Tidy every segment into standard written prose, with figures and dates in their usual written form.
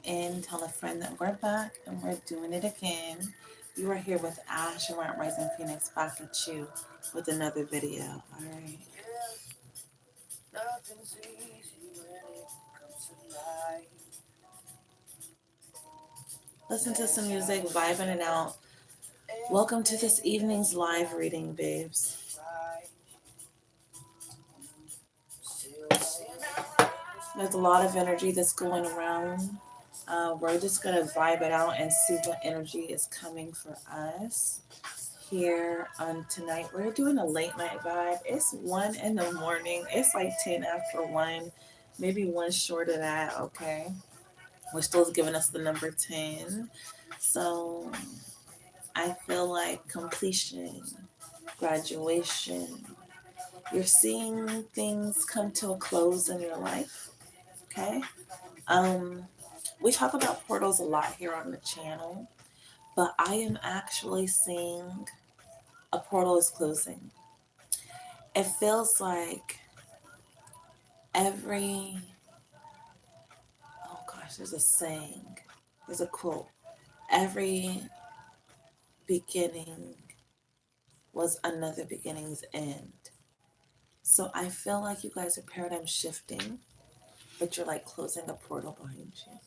in, tell a friend that we're back and we're doing it again. You are here with Ash and we're at Rising Phoenix back at you with another video. All right. Listen to some music, vibing it out. Welcome to this evening's live reading, babes. There's a lot of energy that's going around. We're just going to vibe it out and see what energy is coming for us here on tonight. We're doing a late night vibe. It's 1 in the morning. It's like 10 after 1, maybe one short of that, okay? We're still giving us the number 10. So I feel like completion, graduation, you're seeing things come to a close in your life, okay? We talk about portals a lot here on the channel, but I am actually seeing a portal is closing. It feels like every, oh gosh, there's a saying, there's a quote. Every beginning was another beginning's end. So I feel like you guys are paradigm shifting, but you're like closing a portal behind you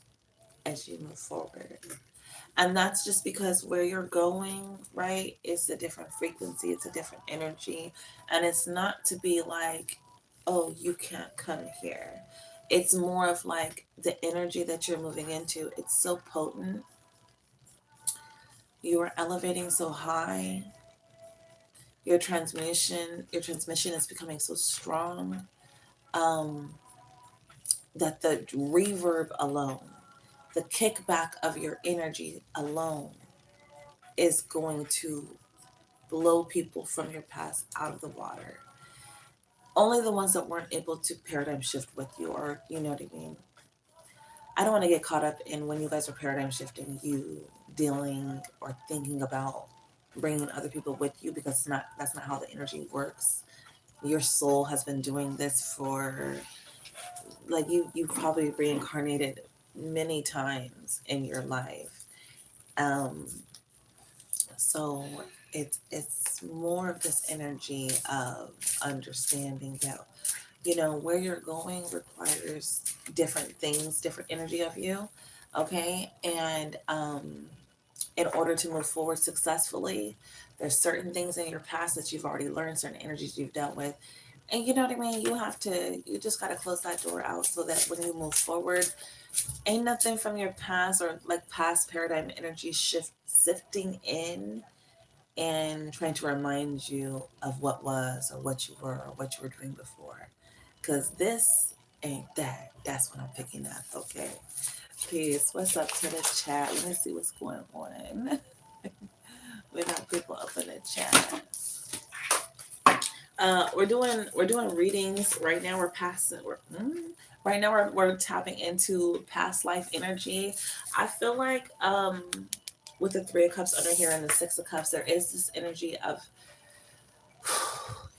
as you move forward. And that's just because where you're going, right, it's a different frequency, it's a different energy. And it's not to be like, oh, you can't come here. It's more of like the energy that you're moving into, it's so potent. You are elevating so high. Your transmission is becoming so strong, um, that the reverb alone, the kickback of your energy alone is going to blow people from your past out of the water. Only the ones that weren't able to paradigm shift with you, or you know what I mean. I don't want to get caught up in when you guys are paradigm shifting, you dealing or thinking about bringing other people with you, because that's not how the energy works. Your soul has been doing this for, like, you probably reincarnated many times in your life. Um, so it's more of this energy of understanding that, you know, where you're going requires different things, different energy of you, okay? And in order to move forward successfully, there's certain things in your past that you've already learned, certain energies you've dealt with, and you know what I mean. You just gotta close that door out so that when you move forward, ain't nothing from your past or like past paradigm energy sifting in and trying to remind you of what was or what you were or what you were doing before. Because this ain't that. That's what I'm picking up, okay? Peace. What's up to the chat? Let me see what's going on. We got people up in the chat. We're doing readings right now. Right now we're tapping into past life energy. I feel like with the Three of Cups under here and the Six of Cups, there is this energy of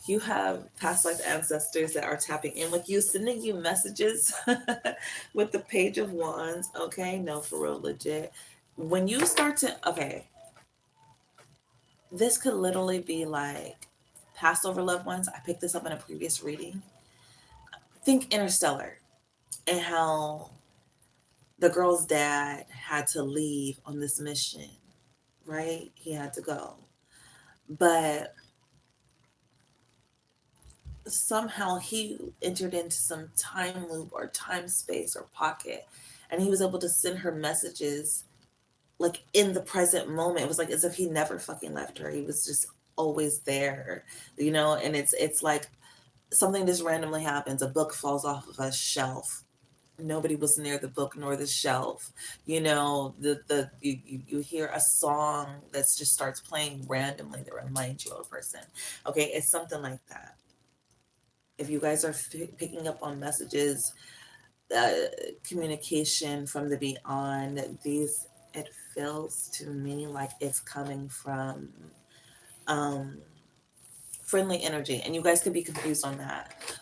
you have past life ancestors that are tapping in with you, sending you messages with the Page of Wands. Okay, no, for real, legit. When you start to, okay, this could literally be like Passover loved ones. I picked this up in a previous reading. Think Interstellar and how the girl's dad had to leave on this mission, right? He had to go. But somehow he entered into some time loop or time space or pocket, and he was able to send her messages like in the present moment. It was like as if he never fucking left her. He was just always there, you know. And it's like something just randomly happens. A book falls off of a shelf. Nobody was near the book nor the shelf. You know, you hear a song that just starts playing randomly that reminds you of a person. Okay, it's something like that. If you guys are picking up on messages, uh, communication from the beyond, these, it feels to me like it's coming from um, friendly energy, and you guys could be confused on that.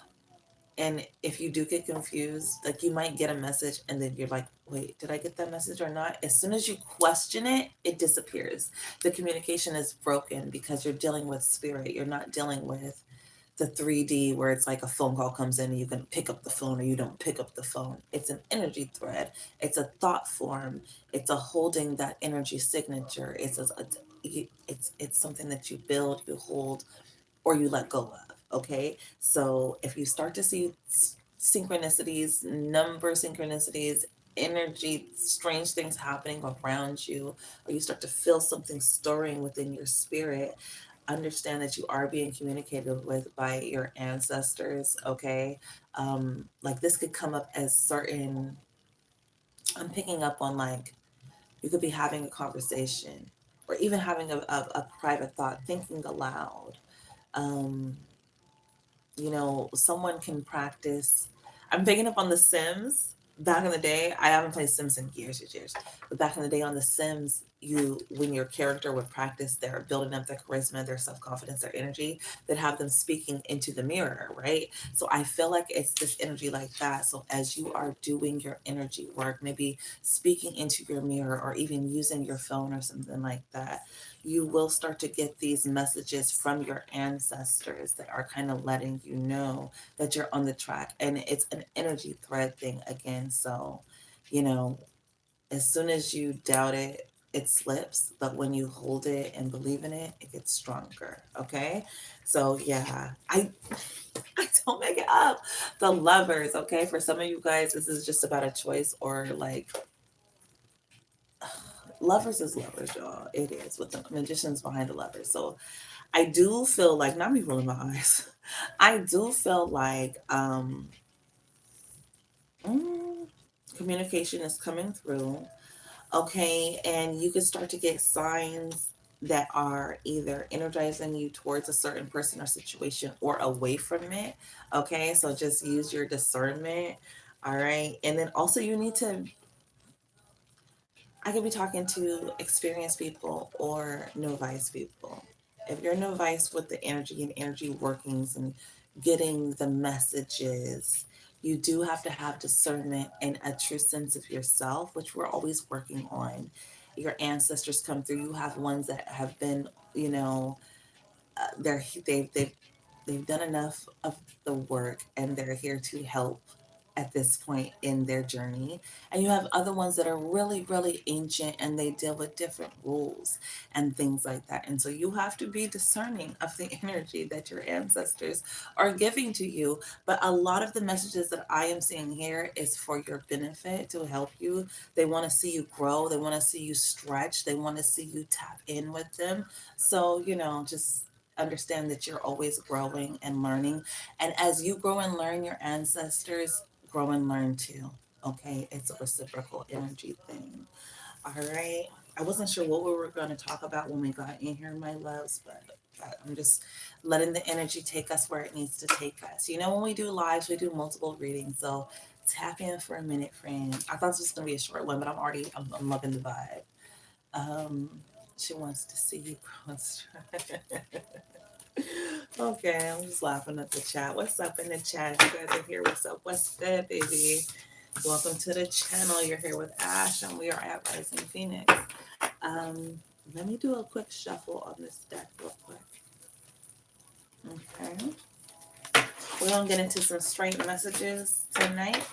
And if you do get confused, like you might get a message and then you're like, wait, did I get that message or not? As soon as you question it, it disappears. The communication is broken because you're dealing with spirit. You're not dealing with the 3D where it's like a phone call comes in and you can pick up the phone or you don't pick up the phone. It's an energy thread. It's a thought form. It's a holding that energy signature. It's something that you build, you hold, or you let go of. Okay. So if you start to see synchronicities, number synchronicities, energy, strange things happening around you, or you start to feel something stirring within your spirit, understand that you are being communicated with by your ancestors. Okay. Like this could come up as certain, I'm picking up on like, you could be having a conversation or even having a private thought, thinking aloud. Um, Someone can practice. I'm picking up on The Sims. Back in the day, I haven't played Sims in years and years, but back in the day on The Sims, when your character would practice their building up their charisma, their self confidence, their energy, they'd have them speaking into the mirror, right? So I feel like it's this energy like that. So as you are doing your energy work, maybe speaking into your mirror or even using your phone or something like that, you will start to get these messages from your ancestors that are kind of letting you know that you're on the track. And it's an energy thread thing again. So, you know, as soon as you doubt it, it slips. But when you hold it and believe in it, it gets stronger. Okay. So yeah, I don't make it up. The Lovers, okay? For some of you guys, this is just about a choice or like Lovers is Lovers, y'all. It is with the magicians behind the Lovers. So I do feel like, not me rolling my eyes. I do feel like mm, communication is coming through, okay, and you can start to get signs that are either energizing you towards a certain person or situation or away from it. Okay, so just use your discernment. All right, and then also you need to, I could be talking to experienced people or novice people. If you're novice with the energy and energy workings and getting the messages, you do have to have discernment and a true sense of yourself, which we're always working on. Your ancestors come through. You have ones that have been, you know, they're they've done enough of the work and they're here to help at this point in their journey. And you have other ones that are really, really ancient and they deal with different rules and things like that. And so you have to be discerning of the energy that your ancestors are giving to you. But a lot of the messages that I am seeing here is for your benefit, to help you. They want to see you grow, they want to see you stretch, they want to see you tap in with them. So, just understand that you're always growing and learning. And as you grow and learn, your ancestors grow and learn too. Okay, it's a reciprocal energy thing. All right. I wasn't sure what we were going to talk about when we got in here, my loves, but I'm just letting the energy take us where it needs to take us. When we do lives, we do multiple readings. So tap in for a minute, friend. I thought this was going to be a short one, but I'm loving the vibe. Um, she wants to see you grow. Okay, I'm just laughing at the chat. What's up in the chat? You guys are here. What's up? What's good, baby? Welcome to the channel. You're here with Ash, and we are at Rising Phoenix. Um, Let me do a quick shuffle on this deck real quick. Okay. We're gonna get into some straight messages tonight.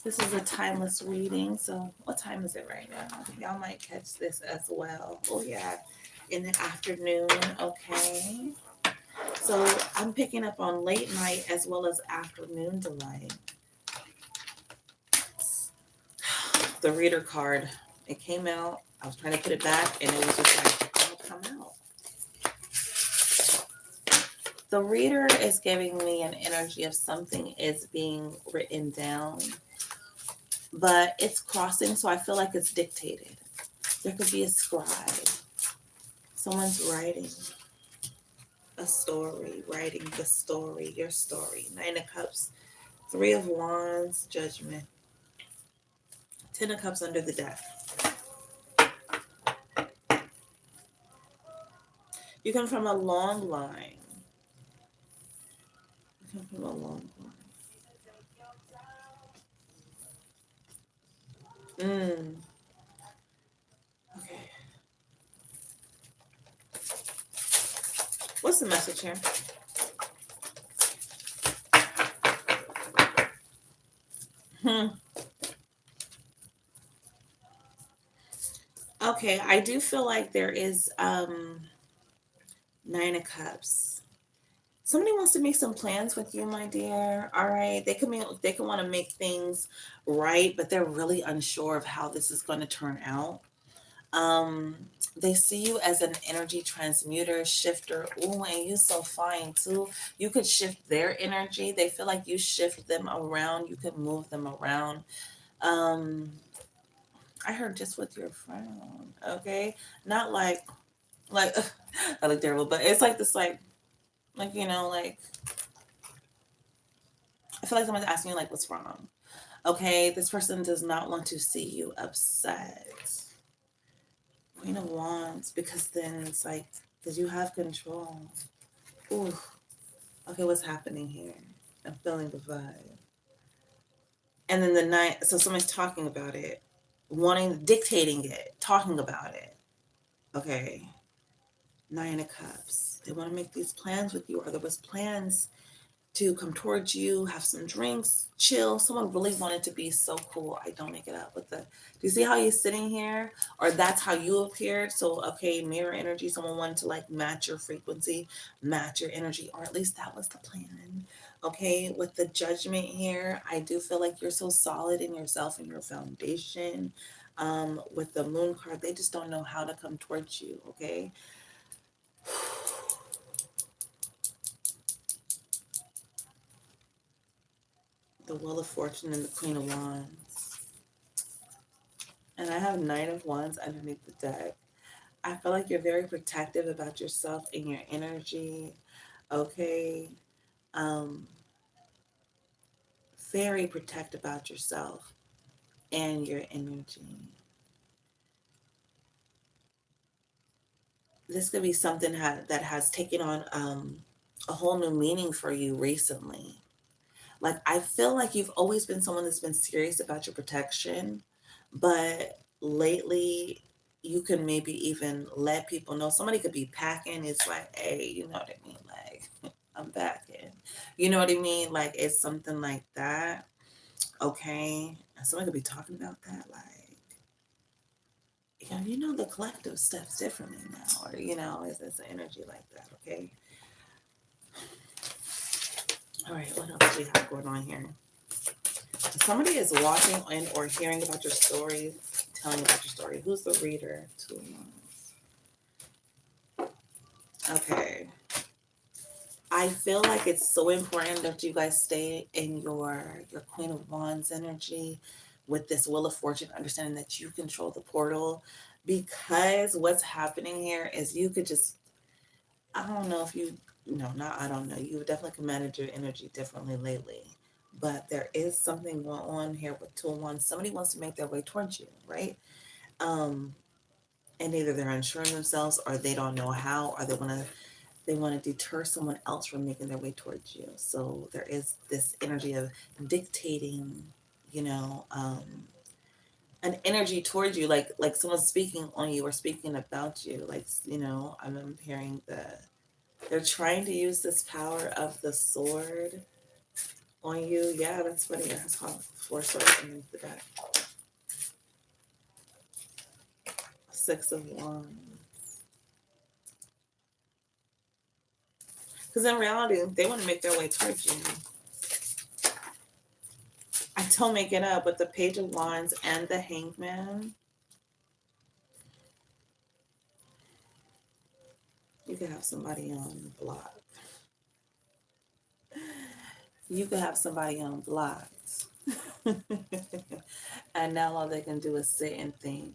This is a timeless reading. So what time is it right now? Y'all might catch this as well. Oh yeah, in the afternoon. Okay. So I'm picking up on late night as well as afternoon delight. The reader card, it came out. I was trying to put it back and it was just like, it'll come out. The reader is giving me an energy of something is being written down, but it's crossing, so I feel like it's dictated. There could be a scribe. Someone's writing a story, writing the story, your story. Nine of Cups, Three of Wands, Judgment. Ten of Cups under the deck. You come from a long line. You come from a long line. Mm. Okay. What's the message here? Hmm. Okay, I do feel like there is Nine of Cups. Somebody wants to make some plans with you, my dear. All right, they can want to make things right, but they're really unsure of how this is going to turn out. Um, they see you as an energy transmuter, shifter. Ooh, and you so fine too. You could shift their energy. They feel like you shift them around. You could move them around. Um, I heard just with your frown. Okay, not like I look terrible, but it's like this, like like I feel like someone's asking you like what's wrong. Okay, this person does not want to see you upset. Queen of Wands, because then it's like because you have control. Ooh. Okay, what's happening here? I'm feeling the vibe. And then the night, so someone's talking about it, dictating it, talking about it. Okay, Nine of Cups. They want to make these plans with you, or there was plans to come towards you, have some drinks, chill. Someone really wanted to be so cool. I don't make it up with the. Do you see how you're sitting here? Or that's how you appeared. So okay, mirror energy. Someone wanted to like match your frequency, match your energy, or at least that was the plan. Okay, with the Judgment here, I do feel like you're so solid in yourself and your foundation. With the Moon card, they just don't know how to come towards you. Okay. The Wheel of Fortune and the Queen of Wands. And I have Knight of Wands underneath the deck. I feel like you're very protective about yourself and your energy. Okay. Um, very protect about yourself and your energy. This could be something that has taken on a whole new meaning for you recently. Like, I feel like you've always been someone that's been serious about your protection, but lately you can maybe even let people know. Somebody could be packing. It's like, hey, you know what I mean? Like, I'm packing. You know what I mean? Like, it's something like that. Okay. And somebody could be talking about that. Like, the collective steps differently now. Or, it's an energy like that. Okay. All right. What else do we have going on here? Somebody is watching and or hearing about your story, telling about your story. Who's the reader? 2 months. Okay. I feel like it's so important that you guys stay in your Queen of Wands energy with this Wheel of Fortune, understanding that you control the portal. Because what's happening here is you could just, I don't know if you, no, not, I don't know. You definitely commanded your energy differently lately. But there is something going on here with 2 of Wands. Somebody wants to make their way towards you, right? Um, and either they're unsure of themselves or they don't know how, or they want to deter someone else from making their way towards you. So there is this energy of dictating, you know, um, an energy towards you, like someone's speaking on you or speaking about you. Like, I'm hearing they're trying to use this power of the sword on you. Yeah, that's funny. It's called four swords and the back. 6 of Wands. Because in reality, they want to make their way towards you. I don't make it up, but the Page of Wands and the Hangman, you could have somebody on block. You could have somebody on blocks. And now all they can do is sit and think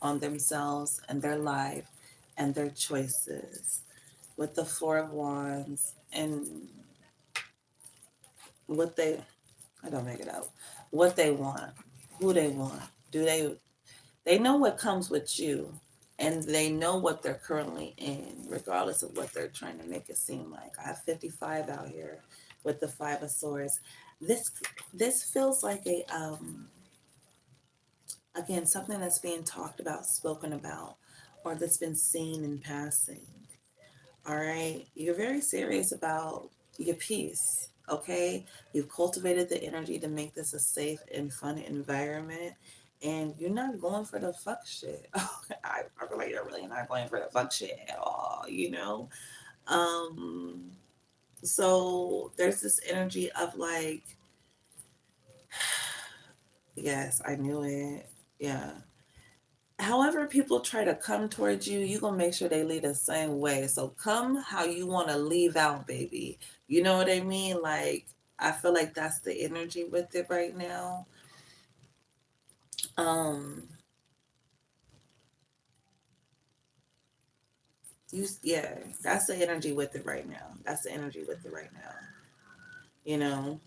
on themselves and their life and their choices with the Four of Wands and what they, I don't make it up, what they want, who they want. Do they know what comes with you and they know what they're currently in, regardless of what they're trying to make it seem like. I have 55 out here with the Five of Swords. This this feels like Again, something that's being talked about, spoken about, or that's been seen in passing. All right. You're very serious about your peace. Okay. You've cultivated the energy to make this a safe and fun environment. And you're not going for the fuck shit. I feel like you're really not going for the fuck shit at all, you know? Um, so there's this energy of like, yes, I knew it. Yeah. However people try to come towards you, you gonna make sure they leave the same way. So come how you want to leave out, baby. You know what I mean? Like, I feel like that's the energy with it right now. um yeah, that's the energy with it right now. That's the energy with it right now. You know,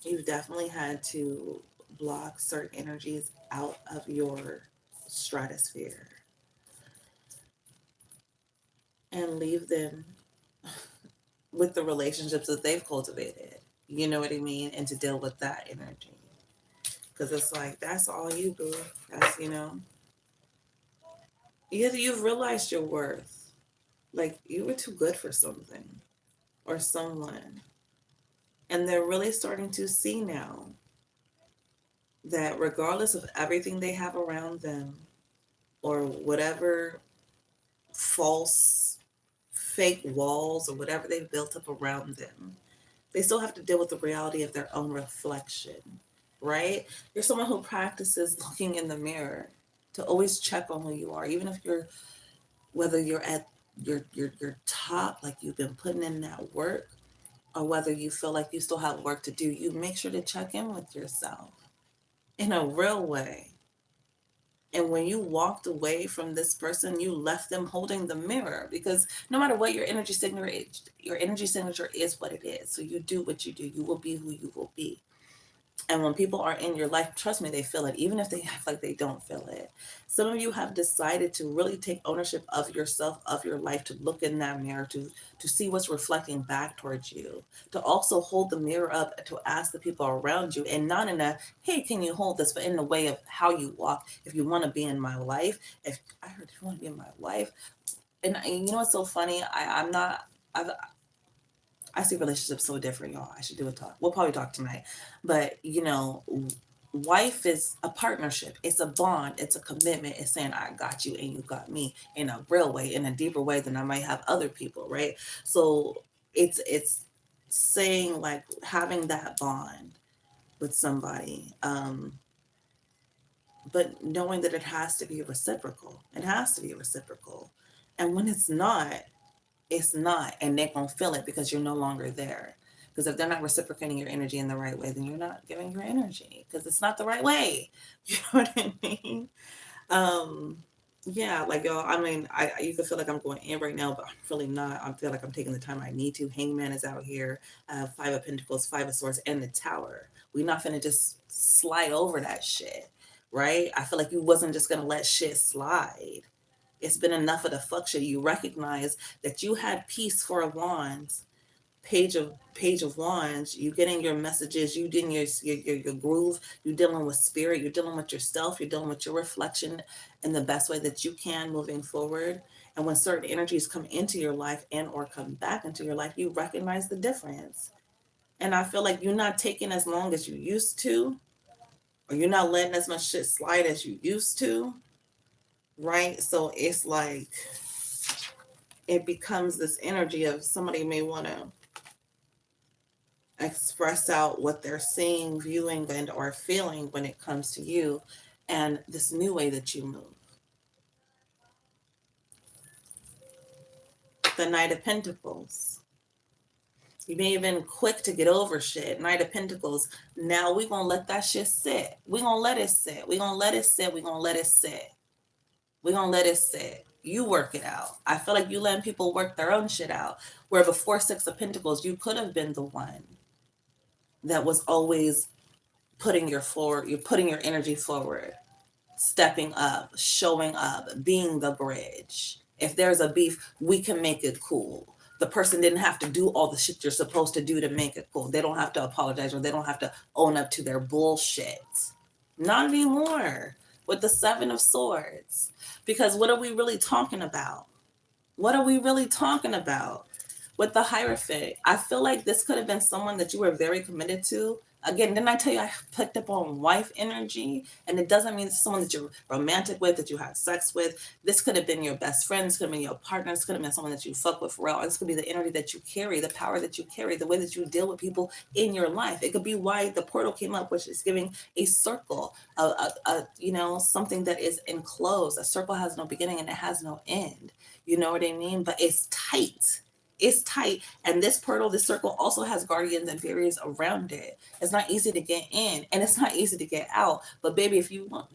you've definitely had to block certain energies out of your stratosphere and leave them with the relationships that they've cultivated. You know what I mean? And to deal with that energy. Because it's like, that's all you, boo. That's, you've realized your worth. Like, you were too good for something or someone. And they're really starting to see now that regardless of everything they have around them or whatever false, fake walls or whatever they've built up around them, they still have to deal with the reality of their own reflection, right? You're someone who practices looking in the mirror to always check on who you are, even if you're, whether you're at your top, like you've been putting in that work, or whether you feel like you still have work to do, you make sure to check in with yourself in a real way. And when you walked away from this person, you left them holding the mirror, because no matter what your energy signature is what it is. So you do what you do. You will be who you will be. And when people are in your life, trust me, they feel it, even if they act like they don't feel it. Some of you have decided to really take ownership of yourself, of your life, to look in that mirror, to see what's reflecting back towards you, to also hold the mirror up, to ask the people around you, and not in a, hey, can you hold this, but in the way of how you walk. If you want to be in my life, if I heard you want to be in my life. And you know what's so funny? I'm not, I've, I see relationships so different, y'all. I should do a talk. We'll probably talk tonight. But, wife is a partnership. It's a bond. It's a commitment. It's saying, I got you and you got me, in a real way, in a deeper way than I might have other people, right? So it's saying, like, having that bond with somebody, but knowing that it has to be reciprocal. It has to be reciprocal. And when it's not, and they're gonna feel it because you're no longer there. Because if they're not reciprocating your energy in the right way, then you're not giving your energy, because it's not the right way. You know what I mean? um yeah, like, y'all, I mean, you can feel like I'm going in right now, but I'm really not. I feel like I'm taking the time I need to. Hangman is out here, Five of Pentacles, Five of Swords, and the Tower. We're not gonna just slide over that shit, right? I feel like you wasn't just gonna let shit slide. It's been enough of the fuck shit. You recognize that you had peace, Four of Wands, Page of Wands. You getting your messages. You getting your groove. You dealing with spirit. You're dealing with yourself. You're dealing with your reflection in the best way that you can moving forward. And when certain energies come into your life and or come back into your life, you recognize the difference. And I feel like you're not taking as long as you used to, or you're not letting as much shit slide as you used to, right? So it's like, it becomes this energy of somebody may want to express out what they're seeing, viewing, and or feeling when it comes to you, and this new way that you move. The Knight of Pentacles. You may have been quick to get over shit. Knight of Pentacles. Now we're gonna let that shit sit. We're gonna let it sit. We're gonna let it sit. We're gonna let it sit. We're gonna let it sit. You work it out. I feel like you letting people work their own shit out. Where before Six of Pentacles, you could have been the one that was always you're putting your energy forward, stepping up, showing up, being the bridge. If there's a beef, we can make it cool. The person didn't have to do all the shit you're supposed to do to make it cool. They don't have to apologize, or they don't have to own up to their bullshit. Not anymore with the Seven of Swords. Because what are we really talking about? What are we really talking about? With the Hierophant, I feel like this could have been someone that you were very committed to. Again, didn't I tell you I picked up on wife energy? And it doesn't mean it's someone that you're romantic with, that you had sex with. This could have been your best friend. This could have been your partner. This could have been someone that you fuck with for real. This could be the energy that you carry, the power that you carry, the way that you deal with people in your life. It could be why the portal came up, which is giving a circle, something that is enclosed. A circle has no beginning and it has no end. You know what I mean? But it's tight. It's tight. And this portal, this circle also has guardians and barriers around it. It's not easy to get in and it's not easy to get out. But baby, if you want,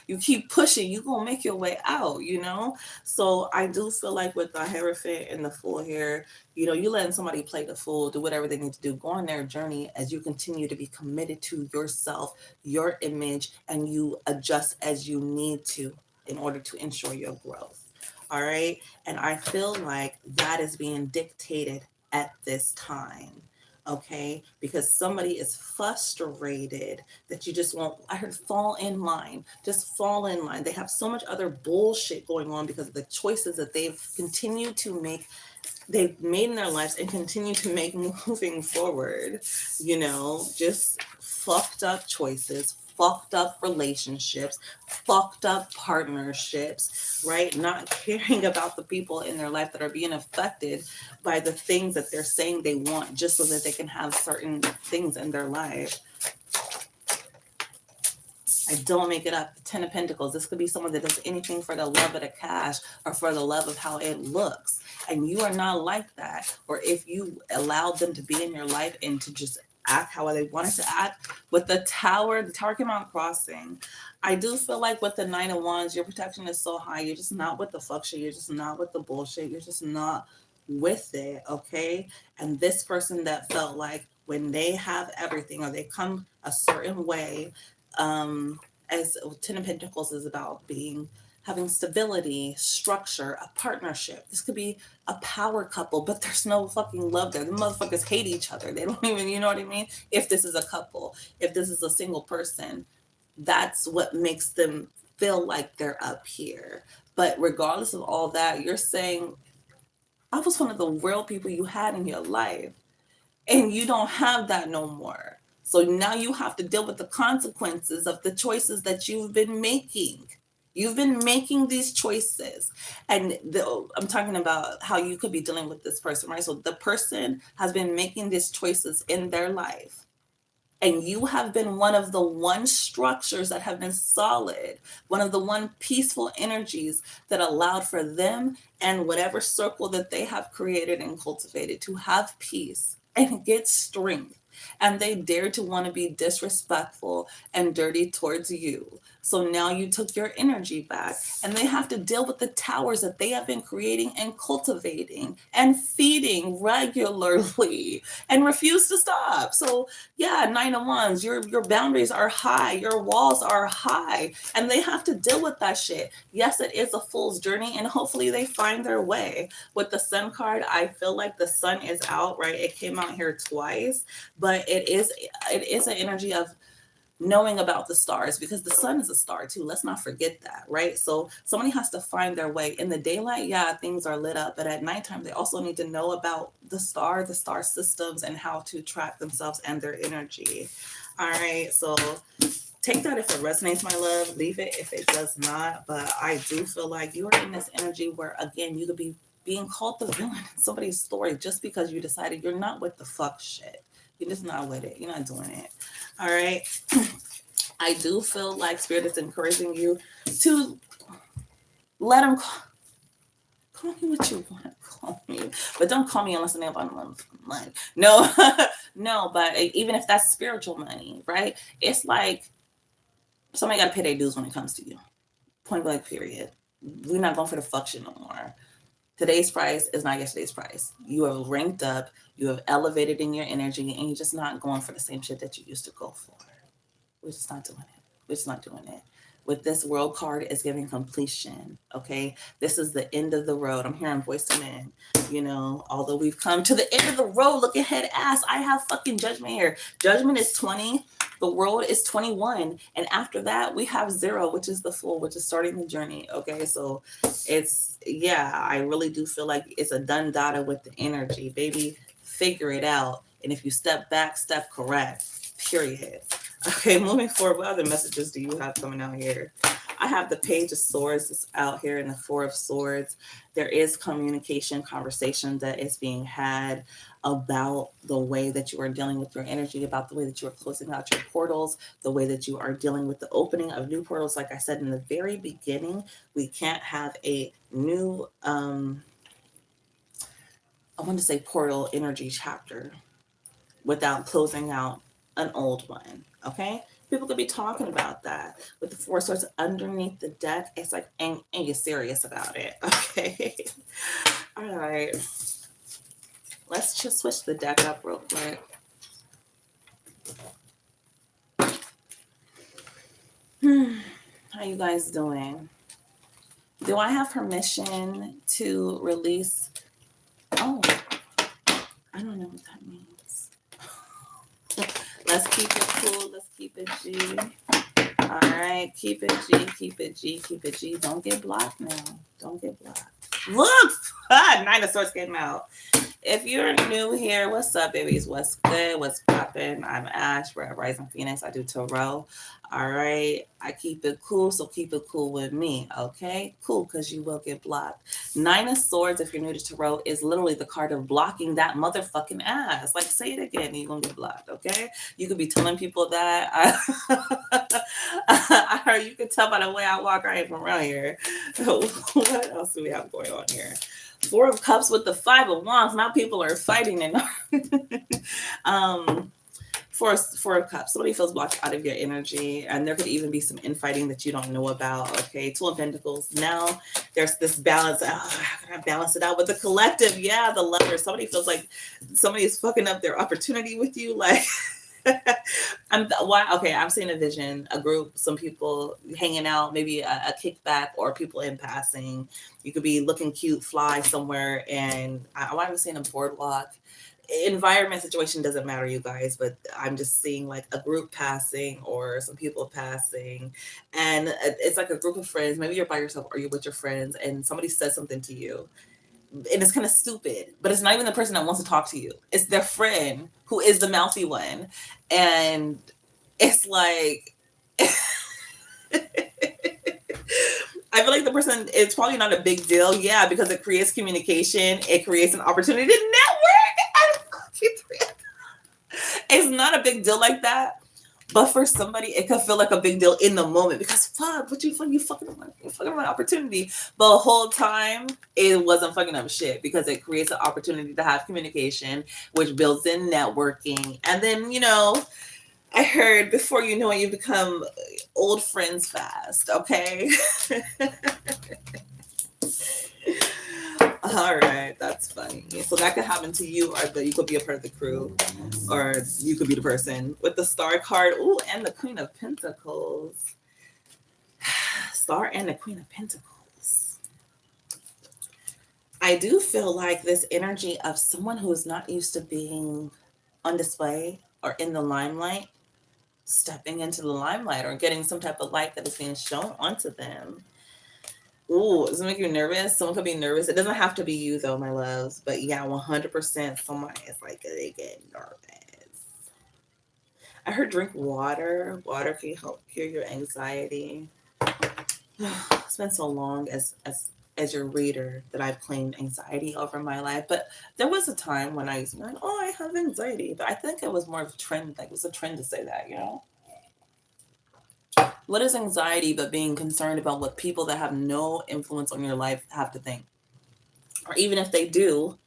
you keep pushing, you're going to make your way out, you know? So I do feel like with the Hierophant and the Fool here, you letting somebody play the fool, do whatever they need to do, go on their journey as you continue to be committed to yourself, your image, and you adjust as you need to in order to ensure your growth. All right. And I feel like that is being dictated at this time. Okay. Because somebody is frustrated that you just won't, I heard fall in line, just fall in line. They have so much other bullshit going on because of the choices that they've continued to make, they've made in their lives and continue to make moving forward, just fucked up choices, fucked up relationships, fucked up partnerships, right? Not caring about the people in their life that are being affected by the things that they're saying they want just so that they can have certain things in their life. I don't make it up. The Ten of Pentacles. This could be someone that does anything for the love of the cash or for the love of how it looks. And you are not like that. Or if you allowed them to be in your life and to just act how they wanted to act. With the Tower came out crossing. I do feel like with the Nine of Wands, your protection is so high. You're just not with the fuck shit. You're just not with the bullshit. You're just not with it, okay? And this person that felt like when they have everything or they come a certain way, as Ten of Pentacles is about having stability, structure, a partnership. This could be a power couple, but there's no fucking love there. The motherfuckers hate each other. They don't even, you know what I mean? If this is a couple, if this is a single person, that's what makes them feel like they're up here. But regardless of all that, you're saying, I was one of the real people you had in your life, and you don't have that no more. So now you have to deal with the consequences of the choices that you've been making. You've been making these choices. And I'm talking about how you could be dealing with this person, right? So the person has been making these choices in their life. And you have been one of the one structures that have been solid, one of the one peaceful energies that allowed for them and whatever circle that they have created and cultivated to have peace and get strength. And they dare to want to be disrespectful and dirty towards you. So now you took your energy back, and they have to deal with the towers that they have been creating and cultivating and feeding regularly and refuse to stop. So yeah, Nine of Wands, your boundaries are high, your walls are high, and they have to deal with that shit. Yes, it is a fool's journey, and hopefully they find their way. With the Sun card, I feel like the sun is out, right? It came out here twice, but it is an energy of knowing about the stars, because the sun is a star too. Let's not forget that, right? So somebody has to find their way. In the daylight, yeah, things are lit up, but at nighttime they also need to know about the star systems, and how to track themselves and their energy. All right, so take that if it resonates, my love. Leave it if it does not. But I do feel like you are in this energy where, again, you could be being called the villain in somebody's story just because you decided you're not with the fuck shit. You're just not with it. You're not doing it. All right. I do feel like Spirit is encouraging you to let them call me what you want to call me, but don't call me unless they have money. No, no. But even if that's spiritual money, right? It's like somebody got to pay their dues when it comes to you. Point blank. Period. We're not going for the fuck shit no more. Today's price is not yesterday's price. You are ranked up. You have elevated in your energy, and you're just not going for the same shit that you used to go for. We're just not doing it. We're just not doing it. With this world card, is giving completion. Okay, this is the end of the road. I'm hearing voice to men. Although we've come to the end of the road, look ahead, ass. I have fucking judgment here. Judgment is 20, The world is 21. And after that, we have 0, which is the full, which is starting the journey. Okay. So it's, yeah, I really do feel like it's a done data with the energy, baby. Figure it out. And if you step back, step correct. Period. Okay, moving forward, what other messages do you have coming out here? I have the Page of Swords that's out here and the Four of Swords. There is communication, conversation that is being had about the way that you are dealing with your energy, about the way that you are closing out your portals, the way that you are dealing with the opening of new portals. Like I said in the very beginning, we can't have a new, I want to say portal energy chapter without closing out an old one. Okay? People could be talking about that. With the Four Swords underneath the deck, it's like, ain't you serious about it? Okay. All right. Let's just switch the deck up real quick. How you guys doing? Do I have permission to release? Oh, I don't know what that means. Let's keep it cool. Let's keep it G. All right. Keep it G. Keep it G. Keep it G. Don't get blocked now. Don't get blocked. Look! Nine of Swords came out. If you're new here, what's up, babies? What's good? What's poppin'? I'm Ash. We're at Rising Phoenix. I do tarot. All right. I keep it cool, so keep it cool with me. Okay? Cool, because you will get blocked. Nine of Swords, if you're new to tarot, is literally the card of blocking that motherfucking ass. Like, say it again, and you're going to get blocked. Okay? You could be telling people that. I heard, you can tell by the way I walk. I ain't from around here. What else do we have going on here? Four of Cups with the Five of Wands. Now people are fighting and Four of Cups. Somebody feels blocked out of your energy, and there could even be some infighting that you don't know about. Okay, Two of Pentacles. Now there's this balance. Oh, how can I balance it out with the collective? Yeah, the Lover. Somebody feels like somebody is fucking up their opportunity with you. Like, I'm seeing a vision, a group, some people hanging out, maybe a kickback, or people in passing. You could be looking cute, fly somewhere, and I might be seeing a boardwalk. Environment situation doesn't matter, you guys, but I'm just seeing like a group passing or some people passing, and it's like a group of friends. Maybe you're by yourself or you're with your friends, and somebody says something to you, and it's kind of stupid, but it's not even the person that wants to talk to you. It's their friend who is the mouthy one. And it's like, I feel like the person, it's probably not a big deal. Yeah, because it creates communication. It creates an opportunity to network. It's not a big deal like that. But for somebody, it could feel like a big deal in the moment because fuck, what you fucking my opportunity. But the whole time, it wasn't fucking up shit because it creates an opportunity to have communication, which builds in networking. And then, I heard before you know it, you become old friends fast, okay? All right, that's funny. So that could happen to you, or you could be a part of the crew, or you could be the person with the Star card. Ooh, and the Queen of Pentacles. Star and the Queen of Pentacles. I do feel like this energy of someone who is not used to being on display or in the limelight, stepping into the limelight or getting some type of light that is being shown onto them. Ooh, does it make you nervous? Someone could be nervous. It doesn't have to be you though, my loves. But yeah, 100% someone is like, they get nervous. I heard drink water. Water can help cure your anxiety. It's been so long as your reader that I've claimed anxiety over my life. But there was a time when I used to be like, oh, I have anxiety. But I think it was more of a trend. Like, it was a trend to say that, What is anxiety but being concerned about what people that have no influence on your life have to think? Or even if they do,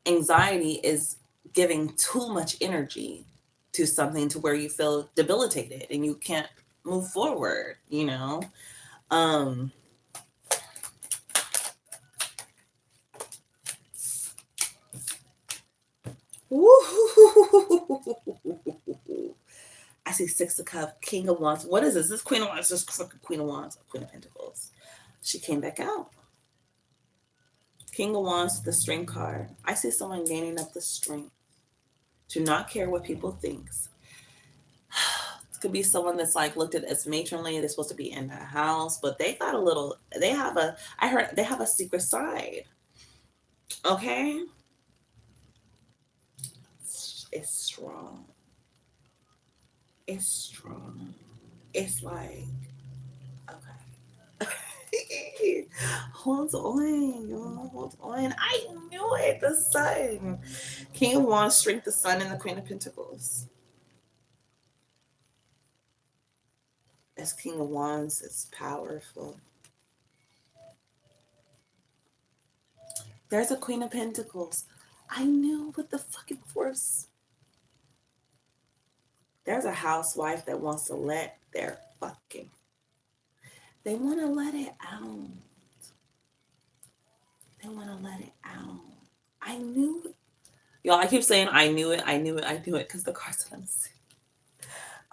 anxiety is giving too much energy to something to where you feel debilitated and you can't move forward, I see Six of Cups, King of Wands. What is this? This Queen of Wands, this fucking Queen of Wands, Queen of Pentacles. She came back out. King of Wands, the Strength card. I see someone gaining up the strength to not care what people think. It could be someone that's like looked at as matronly. They're supposed to be in the house, but they got a little. They have a. I heard they have a secret side. Okay, it's strong. It's strong. It's like okay. Hold on, y'all. Hold on. I knew it. The sun. King of Wands, strength, the sun, and the Queen of Pentacles. As King of Wands, it's powerful. There's a Queen of Pentacles. I knew with the fucking force. There's a housewife that wants to let their fucking. They want to let it out. They want to let it out. I knew it. Y'all, I keep saying I knew it, I knew it, I knew it, because the cards that I'm seeing.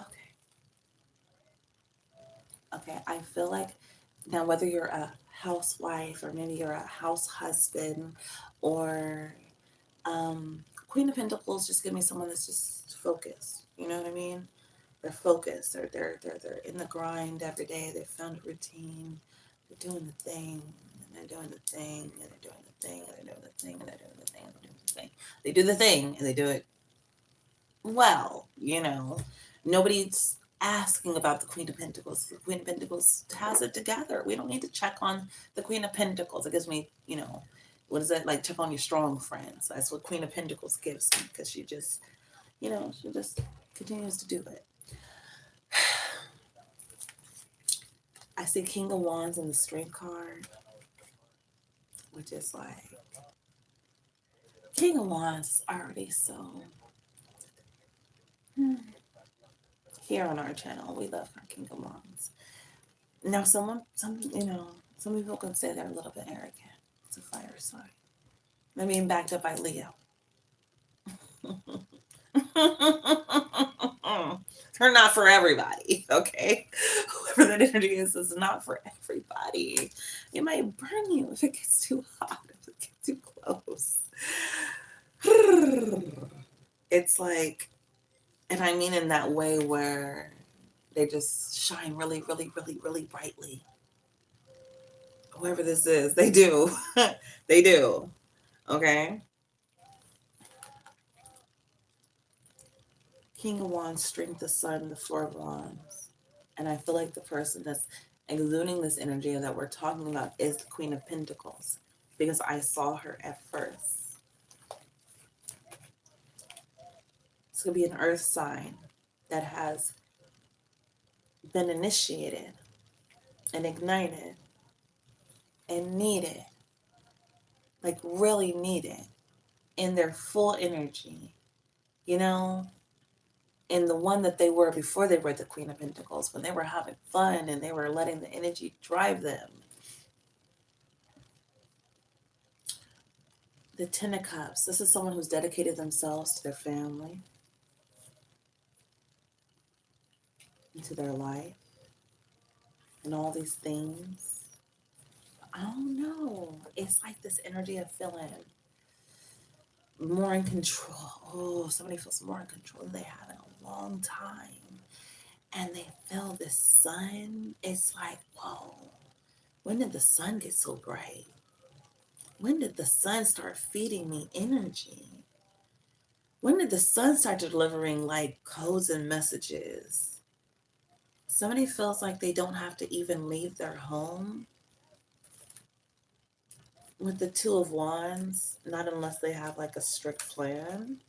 Okay. Okay, I feel like now whether you're a housewife or maybe you're a house husband or Queen of Pentacles, just give me someone that's just focused. You know what I mean? They're focused. They're in the grind every day. They found a routine. They're doing the thing, and they're doing the thing, and they're doing the thing, and they're doing the thing, and they're doing the thing, and they're doing the thing. They do the thing, and they do it well. You know, nobody's asking about the Queen of Pentacles. The Queen of Pentacles has it together. We don't need to check on the Queen of Pentacles. It gives me, you know, what is it like? Check on your strong friends. That's what Queen of Pentacles gives me because she just, you know, she just continues to do it. I see King of Wands in the Strength card, which is like King of Wands is already so. Here on our channel, we love our King of Wands. Now, some people can say they're a little bit arrogant. It's a fire sign. I mean, backed up by Leo. They're not for everybody, okay? Whoever that energy is not for everybody. It might burn you if it gets too hot, if it gets too close. It's like, and I mean in that way where they just shine really, really, really, really brightly. Whoever this is, they do. They do. Okay? King of Wands, strength, the sun, the Four of Wands. And I feel like the person that's exuding this energy that we're talking about is the Queen of Pentacles because I saw her at first. It's going to be an earth sign that has been initiated and ignited and needed, like really needed in their full energy, you know, in the one that they were before they were the Queen of Pentacles, when they were having fun and they were letting the energy drive them. The Ten of Cups, this is someone who's dedicated themselves to their family, into their life, and all these things. I don't know. It's like this energy of feeling more in control. Oh, somebody feels more in control than they have in a long time. And they feel the sun. It's like, whoa, when did the sun get so bright? When did the sun start feeding me energy? When did the sun start delivering like codes and messages? Somebody feels like they don't have to even leave their home. With the Two of Wands, not unless they have like a strict plan.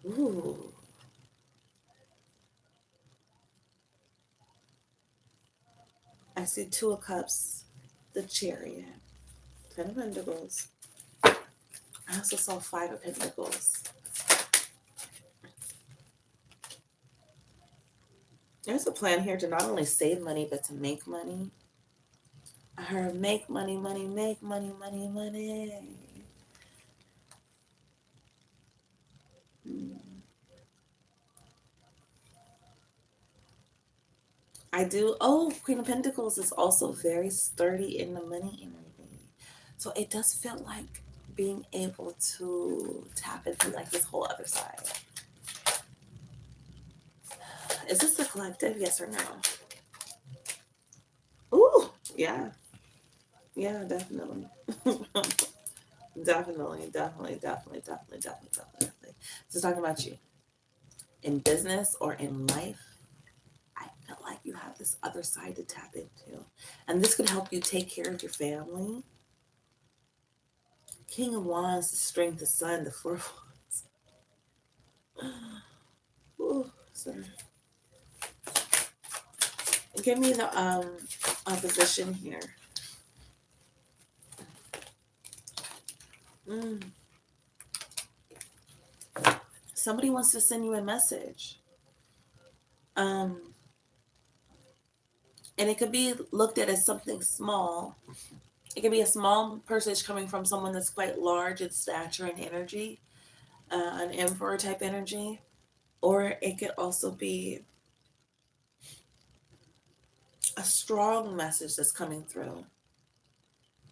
Ooh. I see Two of Cups, the Chariot, Ten of Pentacles. I also saw Five of Pentacles. There's a plan here to not only save money, but to make money. I heard make money, money, make money, money, money. I do. Oh, Queen of Pentacles is also very sturdy in the money energy. So it does feel like being able to tap into like this whole other side. Is this the collective? Yes or no? Ooh, yeah. Yeah, definitely. Definitely. So talking about you in business or in life, I feel like you have this other side to tap into. And this could help you take care of your family. King of Wands, the strength, the sun, the four of Wands. Ooh, sorry. Give me the opposition here. Mm. Somebody wants to send you a message. Um, and it could be looked at as something small. It could be a small message coming from someone that's quite large in stature and energy, an emperor type energy. Or it could also be a strong message that's coming through.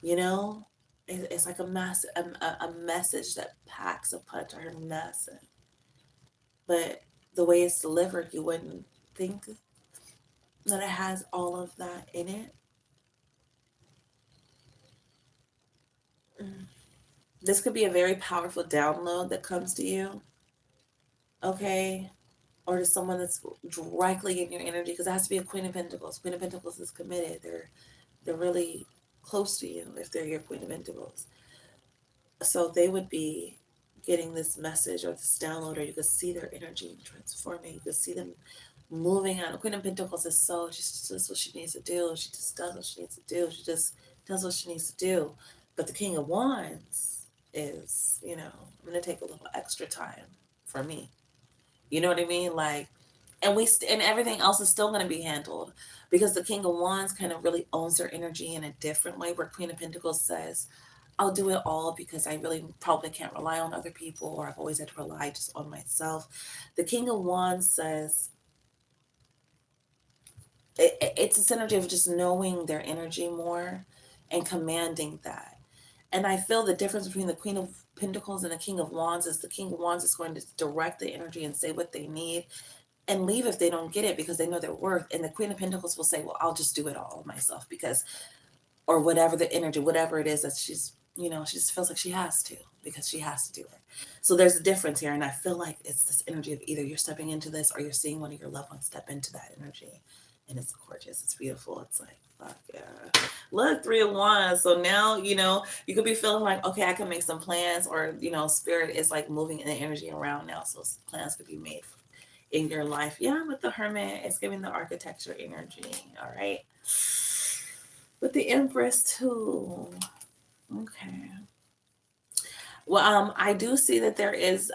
You know, it's like a message that packs a punch or massive. But the way it's delivered, you wouldn't think that it has all of that in it. Mm. This could be a very powerful download that comes to you, okay? Or to someone that's directly in your energy, because it has to be a Queen of Pentacles. Queen of Pentacles is committed. They're really close to you if they're your Queen of Pentacles. So they would be getting this message or this download, or you could see their energy transforming. You could see them moving on. The Queen of Pentacles is so, she just does what she needs to do. She just does what she needs to do. She just does what she needs to do. But the King of Wands is, I'm going to take a little extra time for me. You know what I mean? Like, and everything else is still going to be handled, because the King of Wands kind of really owns their energy in a different way, where Queen of Pentacles says, I'll do it all because I really probably can't rely on other people, or I've always had to rely just on myself. The King of Wands says, it's a synergy of just knowing their energy more and commanding that. And I feel the difference between the Queen of Pentacles and the King of Wands is the King of Wands is going to direct the energy and say what they need and leave if they don't get it, because they know their worth. And the Queen of Pentacles will say, well, I'll just do it all myself, because, or whatever the energy, whatever it is that she's, she just feels like she has to, because she has to do it. So there's a difference here. And I feel like it's this energy of either you're stepping into this or you're seeing one of your loved ones step into that energy. And it's gorgeous. It's beautiful. It's like, fuck yeah. Look, 3 of Wands. So now, you could be feeling like, okay, I can make some plans, or, spirit is like moving in the energy around now. So plans could be made in your life. Yeah, with the Hermit, it's giving the architecture energy. All right. With the Empress too. Okay. Well, I do see that there is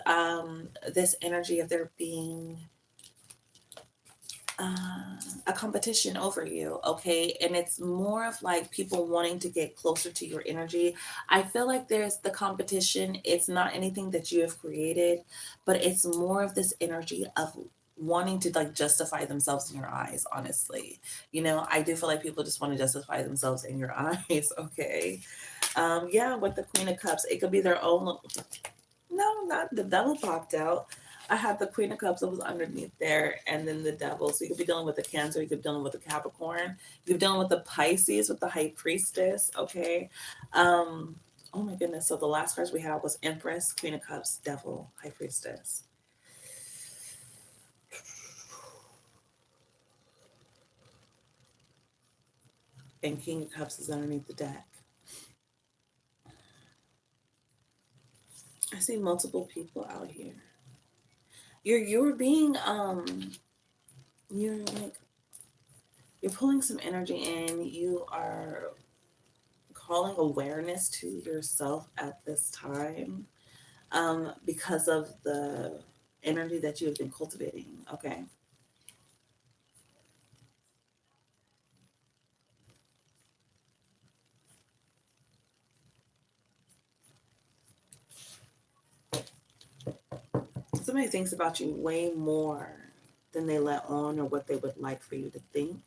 this energy of there being a competition over you, okay? And it's more of like people wanting to get closer to your energy. I feel like there's the competition. It's not anything that you have created, but it's more of this energy of wanting to like justify themselves in your eyes, honestly. I do feel like people just want to justify themselves in your eyes, okay? Yeah, with the Queen of Cups, it could be their own. No, not the devil popped out. I had the Queen of Cups that was underneath there, and then the devil. So you could be dealing with the Cancer, you could be dealing with the Capricorn, you could be dealing with the Pisces with the High Priestess. Okay. Oh my goodness. So the last cards we had was Empress, Queen of Cups, Devil, High Priestess. And King of Cups is underneath the deck. I see multiple people out here. You're being you're like, you're pulling some energy in. You are calling awareness to yourself at this time, because of the energy that you have been cultivating. Okay. Somebody thinks about you way more than they let on, or what they would like for you to think.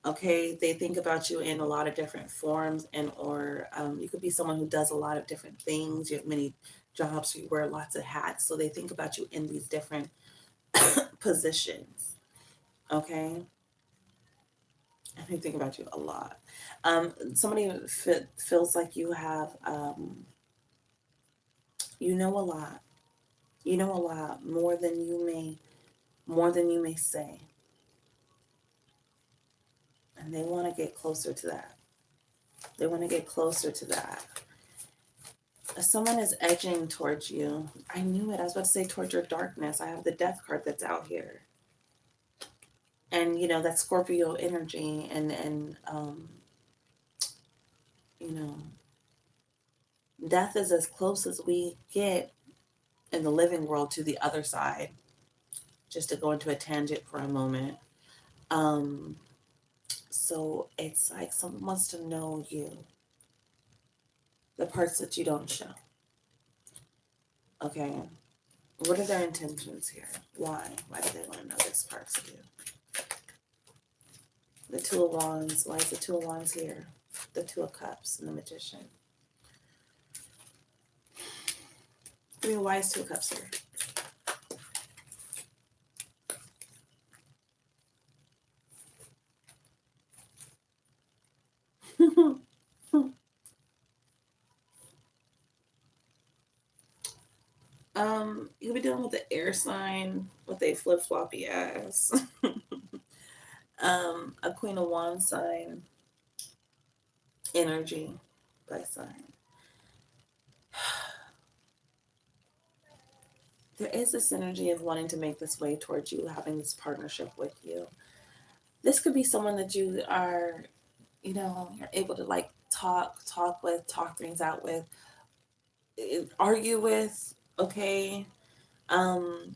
Okay, they think about you in a lot of different forms, and or you could be someone who does a lot of different things. You have many jobs, so you wear lots of hats, so they think about you in these different positions. Okay. I think about you a lot. Somebody feels like you have, you know a lot. You know a lot more than you may say, and they want to get closer to that. They want to get closer to that. Someone is edging towards you. I knew it. I was about to say towards your darkness. I have the death card that's out here, and that Scorpio energy, and you know, death is as close as we get in the living world to the other side. Just to go into a tangent for a moment. Um, so it's like someone wants to know you, the parts that you don't show. Okay. What are their intentions here? Why? Why do they want to know this parts of you? The Two of Wands. Why is the Two of Wands here? The Two of Cups and the Magician. Why is Two of Cups here? You'll be dealing with the air sign with a flip-floppy ass. A Queen of Wands sign energy by sign. There is this energy of wanting to make this way towards you, having this partnership with you. This could be someone that you are, you're able to like talk things out with, argue with, okay? And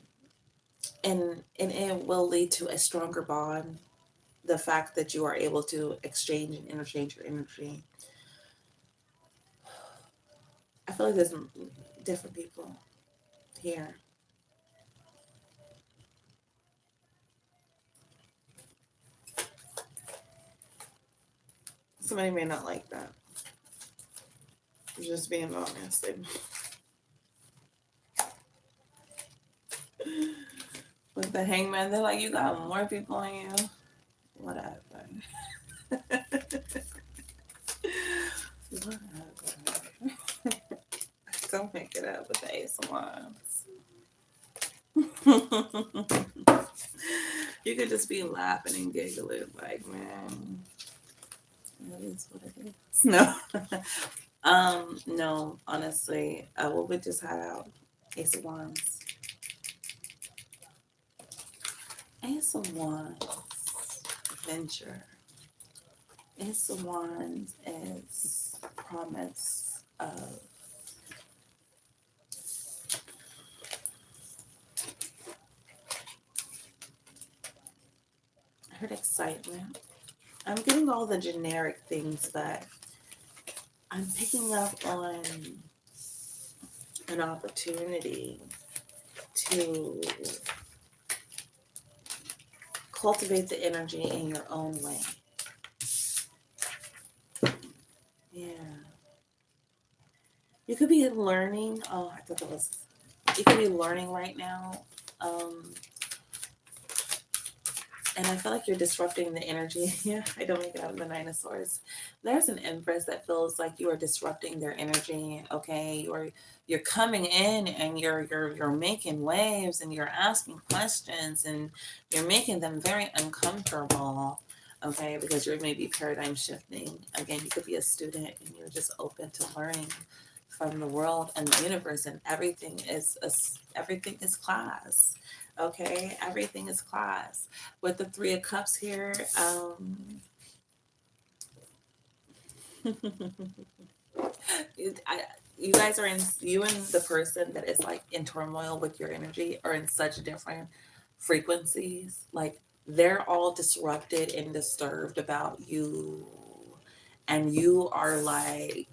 it will lead to a stronger bond. The fact that you are able to exchange and interchange your energy. I feel like there's different people here. Somebody may not like that. Just being honest. With the Hangman, they're like, you got more people on you. Whatever. Whatever. Don't make it up with the Ace of Wands. You could just be laughing and giggling, like, man, that is what it is. No. No, honestly, what we just had out, Ace of Wands. Ace of Wands, adventure. Ace of Wands is promise of I heard excitement. I'm getting all the generic things, but I'm picking up on an opportunity to cultivate the energy in your own way. Yeah. You could be learning. Oh, I thought that was. You could be learning right now. And I feel like you're disrupting the energy. Yeah, I don't make it out of the Nine of Swords. There's an Empress that feels like you are disrupting their energy. Okay, you're coming in and you're making waves and you're asking questions and you're making them very uncomfortable. Okay, because you're maybe paradigm shifting. Again, you could be a student and you're just open to learning from the world and the universe, and everything is class. Okay, everything is class. With the Three of Cups here, you guys are you and the person that is like in turmoil with your energy are in such different frequencies. Like they're all disrupted and disturbed about you, and you are like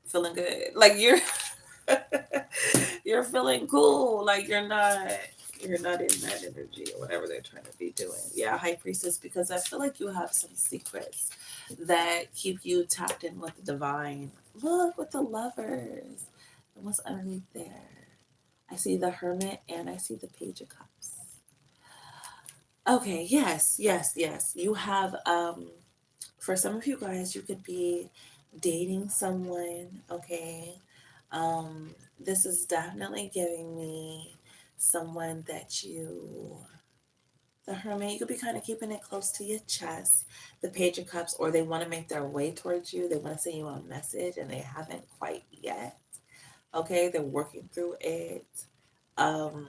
feeling good. Like you're feeling cool. Like you're not in that energy or whatever they're trying to be doing. Yeah, High Priestess, because I feel like you have some secrets that keep you tapped in with the divine. Look with the Lovers. What's underneath there? I see the Hermit and I see the Page of Cups. Okay, yes, yes, yes. You have for some of you guys, you could be dating someone, okay? This is definitely giving me someone that you, the Hermit, you could be kind of keeping it close to your chest. The Page of Cups, or they want to make their way towards you. They want to send you a message and they haven't quite yet. Okay, they're working through it. Um,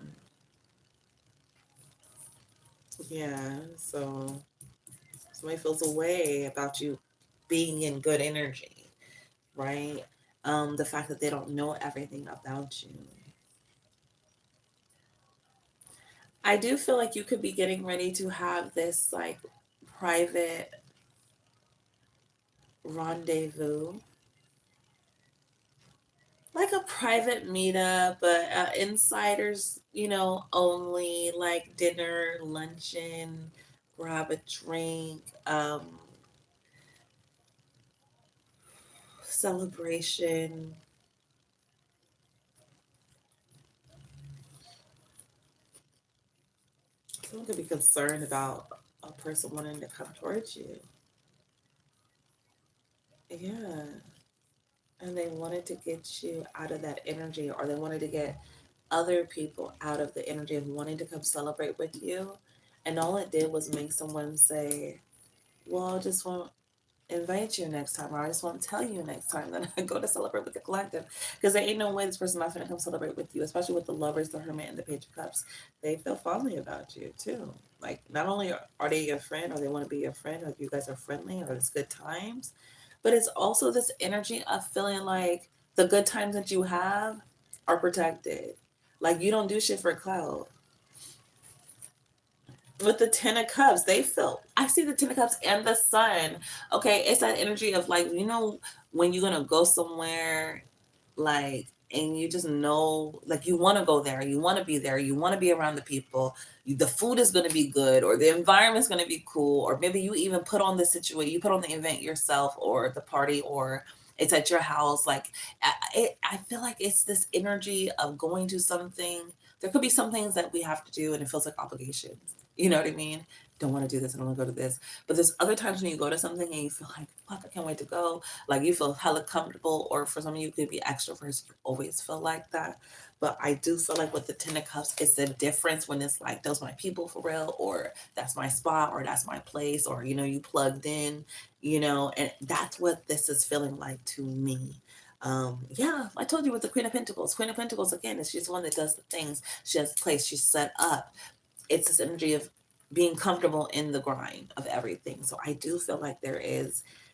yeah, so somebody feels a way about you being in good energy, right? The fact that they don't know everything about you. I do feel like you could be getting ready to have this like private rendezvous, like a private meetup, but insiders, only, like dinner, luncheon, grab a drink, celebration. Someone could be concerned about a person wanting to come towards you. Yeah. And they wanted to get you out of that energy, or they wanted to get other people out of the energy of wanting to come celebrate with you. And all it did was make someone say, well, I just want to invite you next time, or I just want to tell you next time that I go to celebrate with the collective. Because there ain't no way this person not going to come celebrate with you, especially with the Lovers, the Hermit, and the Page of Cups. They feel fondly about you too. Like, not only are they your friend, or they want to be your friend, or you guys are friendly, or it's good times, but it's also this energy of feeling like the good times that you have are protected. Like, you don't do shit for clout. With the Ten of Cups, they feel, I see the Ten of Cups and the Sun. Okay, it's that energy of like, when you're gonna go somewhere, like, and you just know, like, you want to go there, you want to be there, you want to be around the people, the food is going to be good, or the environment's going to be cool, or maybe you even put on the situation, you put on the event yourself, or the party, or it's at your house. Like, I feel like it's this energy of going to something. There could be some things that we have to do and it feels like obligations, you know what I mean? Don't want to do this, I don't want to go to this. But there's other times when you go to something and you feel like, fuck, I can't wait to go. Like, you feel hella comfortable, or for some of you could be extroverts, you always feel like that. But I do feel like with the Ten of Cups, it's the difference when it's like, those my people for real, or that's my spot, or that's my place, or you plugged in, and that's what this is feeling like to me. Yeah, I told you with the Queen of Pentacles. Queen of Pentacles, again, is she's the one that does the things. She has a place, she's set up. It's this energy of being comfortable in the grind of everything. So I do feel like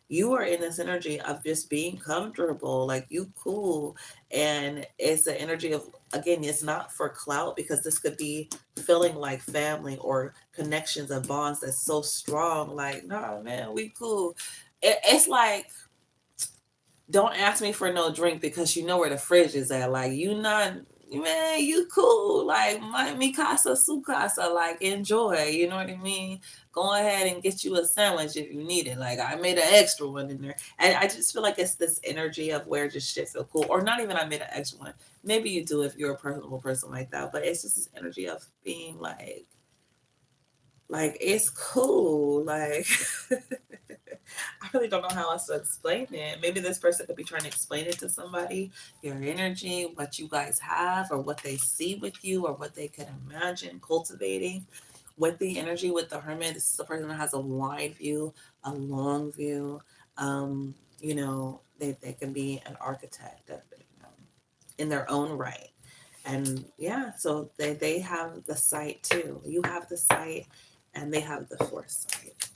you are in this energy of just being comfortable, like you cool. And it's the energy of, again, it's not for clout, because this could be feeling like family or connections and bonds that's so strong. Like, nah, man, we cool. It's like, don't ask me for no drink because you know where the fridge is at. Like, you not, man, you cool. Like, mi casa, su casa. Like, enjoy. You know what I mean? Go ahead and get you a sandwich if you need it. Like, I made an extra one in there. And I just feel like it's this energy of where just shit feel cool. Or not even I made an extra one. Maybe you do if you're a personable person like that. But it's just this energy of being like it's cool. Like, I really don't know how else to explain it. Maybe this person could be trying to explain it to somebody, your energy, what you guys have, or what they see with you, or what they can imagine cultivating with the energy with the Hermit. This is a person that has a wide view, a long view. They can be an architect in their own right. And yeah, so they have the sight too. You have the sight, and they have the foresight.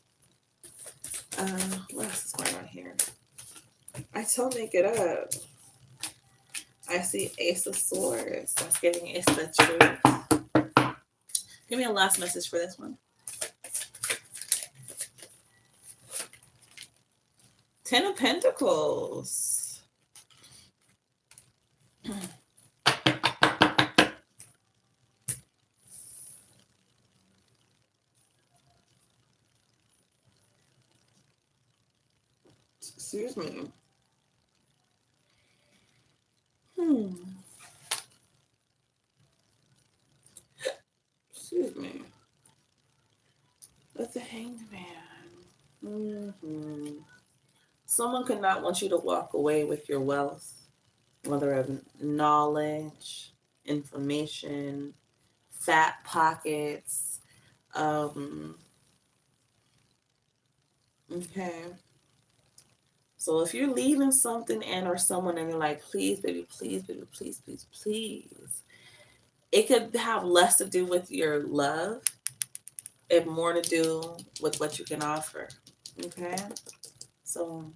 What else is going on here? I told make it up. I see Ace of Swords. That's giving Ace the truth. Give me a last message for this one. Ten of Pentacles. Excuse me. Hmm. Mm-hmm. Someone could not want you to walk away with your wealth, whether of knowledge, information, fat pockets. Um, okay. So if you're leaving something in or someone and you're like, please, baby, please, baby, please, please, please, it could have less to do with your love and more to do with what you can offer. Okay? So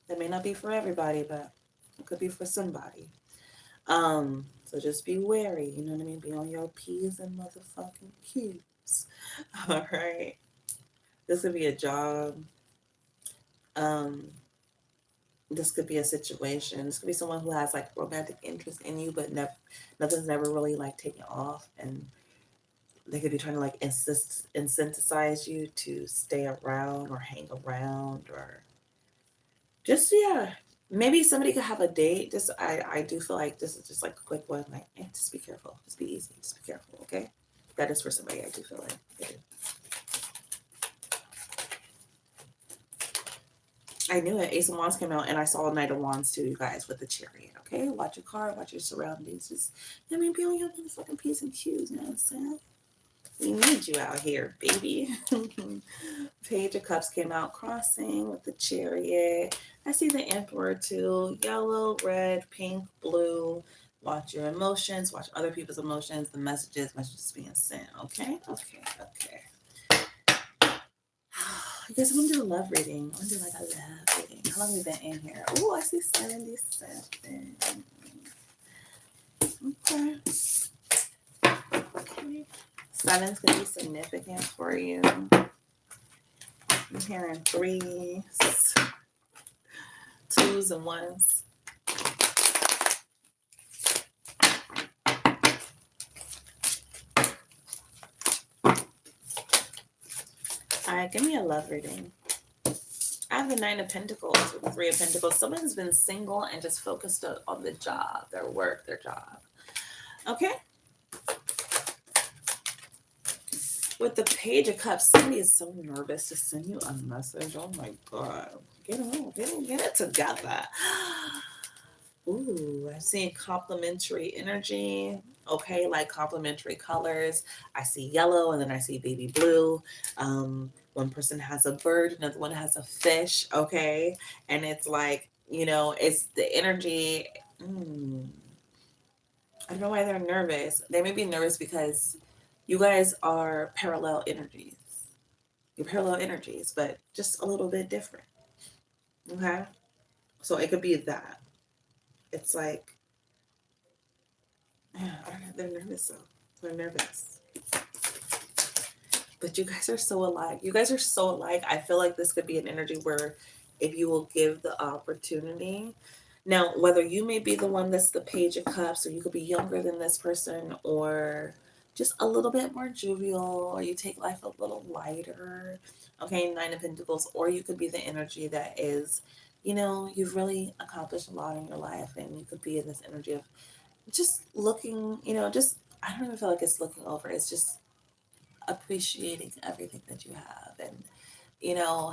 that may not be for everybody, but it could be for somebody. So just be wary, you know what I mean? Be on your P's and motherfucking Q's. All right. This could be a job. Um, this could be a situation. This could be someone who has like romantic interest in you, but nothing's never really like taken off, and they could be trying to like incentivize you to stay around or hang around or just yeah. Maybe somebody could have a date. Just I do feel like this is just like a quick one. Like just be careful. Just be easy. Just be careful. Okay, that is for somebody. I do feel like. I knew it. Ace of Wands came out, and I saw Knight of Wands too, you guys, with the Chariot. Okay, watch your car, watch your surroundings. Just let me be on your motherfucking P's and Q's. You know what I'm saying? We need you out here, baby. Page of Cups came out crossing with the Chariot. I see the Emperor too. Yellow, red, pink, blue. Watch your emotions. Watch other people's emotions. The messages being sent. Okay, okay, okay. I guess I'm gonna do a love reading. I'm gonna do like a love reading. How long have we been in here? Oh, I see 77. Okay. Okay. Seven's gonna be significant for you. I'm hearing threes, twos, and ones. All right, give me a love reading. I have the Nine of Pentacles with the Three of Pentacles. Someone's been single and just focused on the job, their work, their job. Okay. With the Page of Cups, somebody is so nervous to send you a message. Oh my God. Get it together. Ooh, I'm seeing complementary energy. Okay, like complementary colors. I see yellow and then I see baby blue. One person has a bird, another one has a fish. Okay, and it's like, it's the energy. I don't know why they're nervous. They may be nervous because you guys are parallel energies. You're parallel energies, but just a little bit different. Okay, so it could be that. It's like, yeah, they're nervous though. They're nervous. But you guys are so alike. You guys are so alike. I feel like this could be an energy where if you will give the opportunity. Now, whether you may be the one that's the Page of Cups, or you could be younger than this person, or just a little bit more jovial, or you take life a little lighter. Okay, Nine of Pentacles, or you could be the energy that is, you've really accomplished a lot in your life, and you could be in this energy of just looking, I don't even feel like it's looking over. It's just appreciating everything that you have, and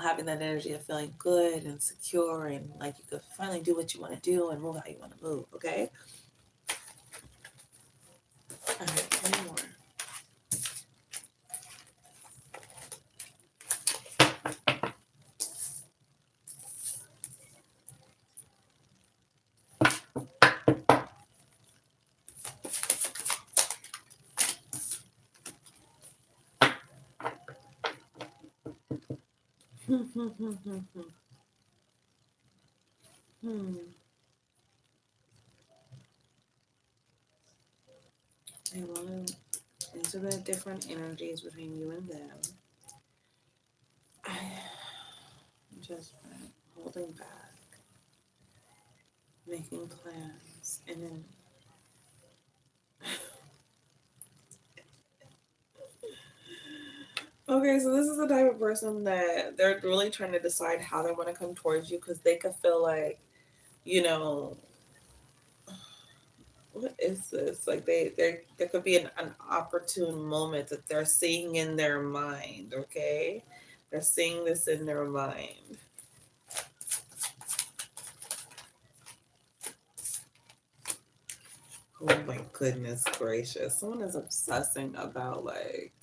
having that energy of feeling good and secure, and like you could finally do what you want to do and move how you want to move. Okay. All right, one more. Hmm. I want to. These are the different energies between you and them. I'm just holding back, making plans, and then okay, so this is the type of person that they're really trying to decide how they want to come towards you, because they could feel like, you know, what is this? Like there could be an opportune moment that they're seeing in their mind, okay? They're seeing this in their mind. Oh my goodness gracious. Someone is obsessing about like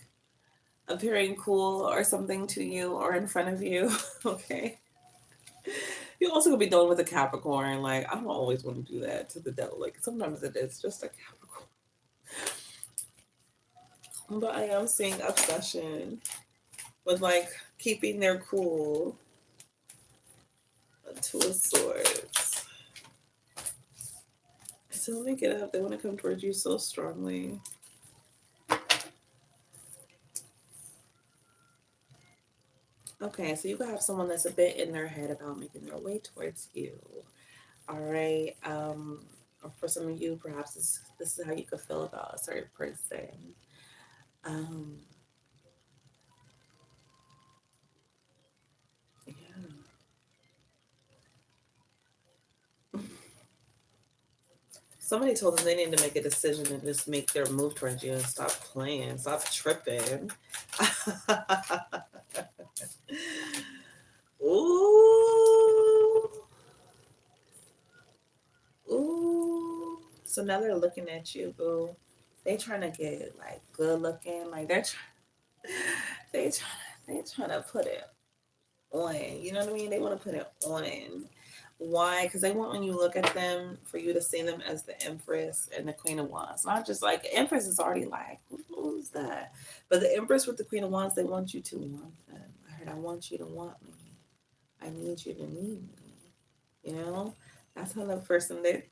appearing cool or something to you or in front of you. Okay. You're also gonna be dealing with a Capricorn. Like, I don't always want to do that to the devil. Like, sometimes it is just a Capricorn. But I am seeing obsession with like keeping their cool. Two of Swords. So let me get up. They want to come towards you so strongly. Okay, so you could have someone that's a bit in their head about making their way towards you. All right. Or for some of you, perhaps this is how you could feel about a certain person. Um, yeah. Somebody told them they need to make a decision and just make their move towards you and stop playing, stop tripping. Ooh. Ooh. So now they're looking at you, boo. They trying to get like good looking. Like they trying to put it on. You know what I mean? They want to put it on. Why? Because they want when you look at them for you to see them as the Empress and the Queen of Wands. Not just like Empress is already like, who's that? But the Empress with the Queen of Wands, they want you to want them. I heard I want you to want me. I need you to need me. You know? That's how the person they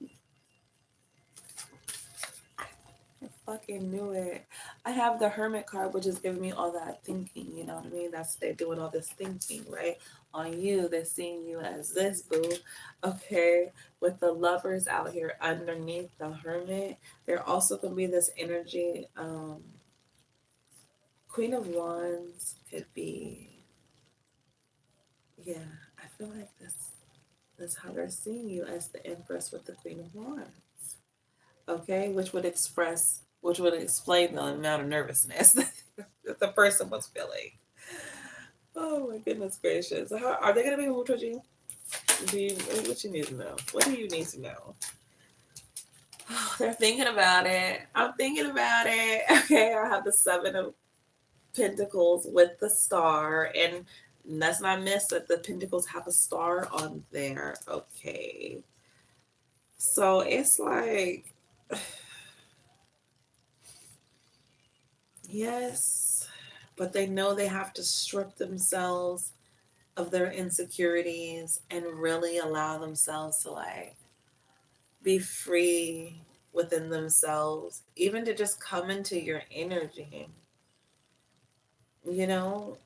I fucking knew it. I have the Hermit card, which is giving me all that thinking. You know what I mean? That's they're doing all this thinking, right? On you, they're seeing you as this boo. Okay, with the Lovers out here underneath the Hermit, there also can be this energy. Queen of Wands could be, yeah. I feel like that's how they're seeing you as the Empress with the Queen of Wands. Okay, which would explain the amount of nervousness that the person was feeling. Oh my goodness gracious! How are they going to be moved towards you? What you need to know? What do you need to know? Oh, they're thinking about it. I'm thinking about it. Okay, I have the Seven of Pentacles with the star, and let's not miss that the Pentacles have a star on there. Okay, so it's like. Yes, but they know they have to strip themselves of their insecurities and really allow themselves to like be free within themselves, even to just come into your energy. You know,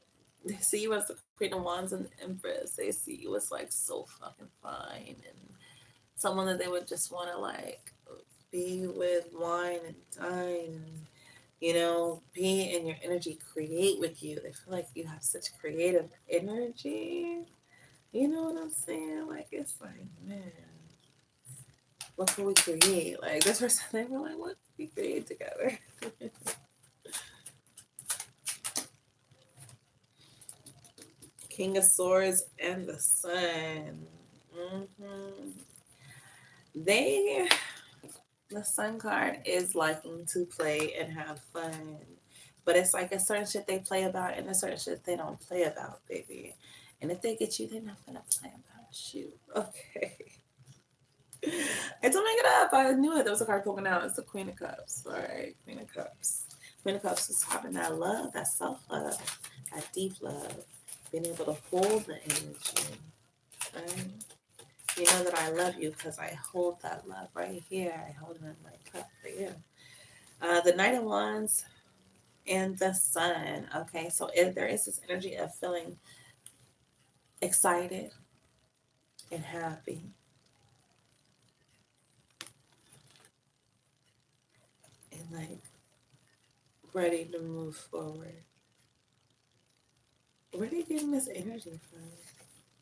they see you as the Queen of Wands and the Empress. They see you as like so fucking fine and someone that they would just want to like be with, wine and dine, you know, be in your energy, create with you. They feel like you have such creative energy. You know what I'm saying? Like, it's like, man, what can we create? Like, this person, they were like, what can we create together? King of Swords and the Sun. hmm They, the Sun card is liking to play and have fun. But it's like a certain shit they play about and a certain shit they don't play about, baby. And if they get you, they're not gonna play about you. Okay. I don't make it up. I knew it. There was a card poking out. It's the Queen of Cups. All right, Queen of Cups. Queen of Cups is having that love, that self love, that deep love, being able to hold the energy. Right? You know that I love you because I hold that love right here. I hold it in my cup for you. The Knight of Wands and the Sun. Okay, so there is this energy of feeling excited and happy and like ready to move forward. Where are you getting this energy from?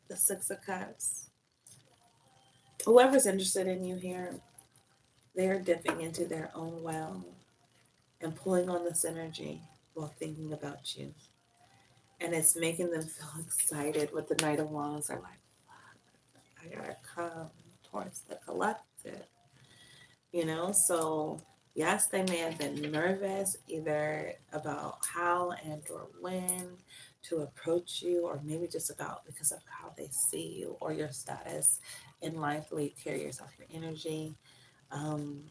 The Six of Cups. Whoever's interested in you here, they're dipping into their own well and pulling on this energy while thinking about you. and it's making them feel excited. With the Knight of Wands, are like, I gotta come towards the collective, you know? So, yes, they may have been nervous either about how and or when to approach you, or maybe just about because of how they see you or your status in life, the way you carry yourself, your energy. Um,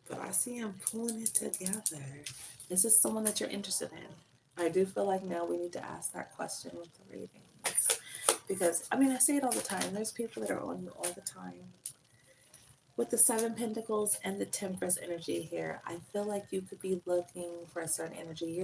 but I see him pulling it together. Is this someone that you're interested in? I do feel like now we need to ask that question with the readings. Because, I mean, I say it all the time. There's people that are on you all the time. With the Seven Pentacles and the Temperance energy here, I feel like you could be looking for a certain energy.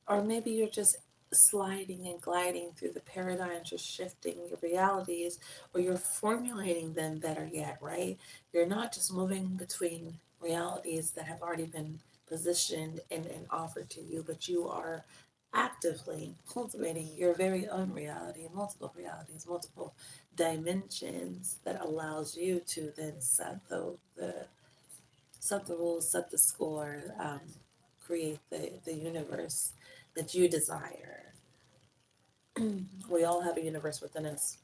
Or maybe you're just sliding and gliding through the paradigms, you're shifting your realities, or you're formulating them better yet, right? You're not just moving between realities that have already been positioned and offered to you, but you are actively cultivating your very own reality, multiple realities, multiple dimensions that allows you to then set the rules, set the score, create the universe that you desire. We all have a universe within us.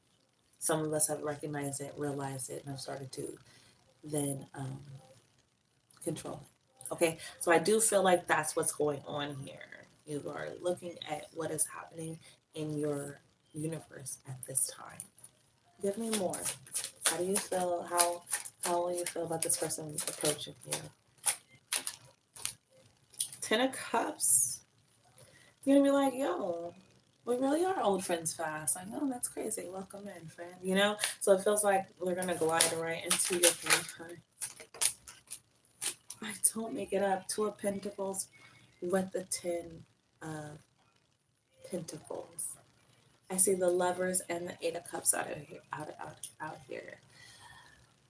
Some of us have recognized it, realized it, and have started to then control it. Okay, so I do feel like that's what's going on here. You are looking at what is happening in your universe at this time. Give me more. How do you feel? How will you feel about this person approaching you? Ten of Cups. You're gonna be like, yo, we really are old friends fast. I know, that's crazy. Welcome in, friend. You know? So it feels like we're gonna glide right into your time. I don't make it up. Two of Pentacles with the Ten of Pentacles. I see the Lovers and the Eight of Cups out of here, out here.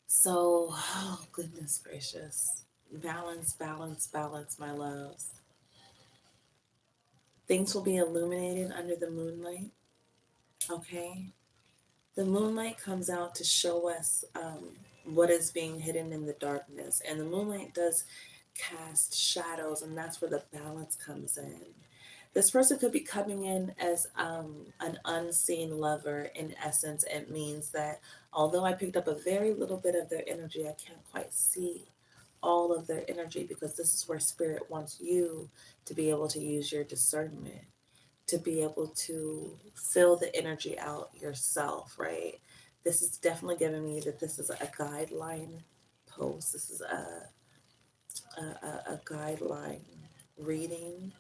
So, oh goodness gracious. Balance, balance, balance, my loves. Things will be illuminated under the moonlight. Okay? The moonlight comes out to show us what is being hidden in the darkness. And the moonlight does cast shadows, and that's where the balance comes in. This person could be coming in as an unseen lover. In essence, it means that although I picked up a very little bit of their energy, I can't quite see all of their energy, because this is where spirit wants you to be able to use your discernment, to be able to fill the energy out yourself, right? This is definitely giving me that this is a guideline post. This is a guideline reading.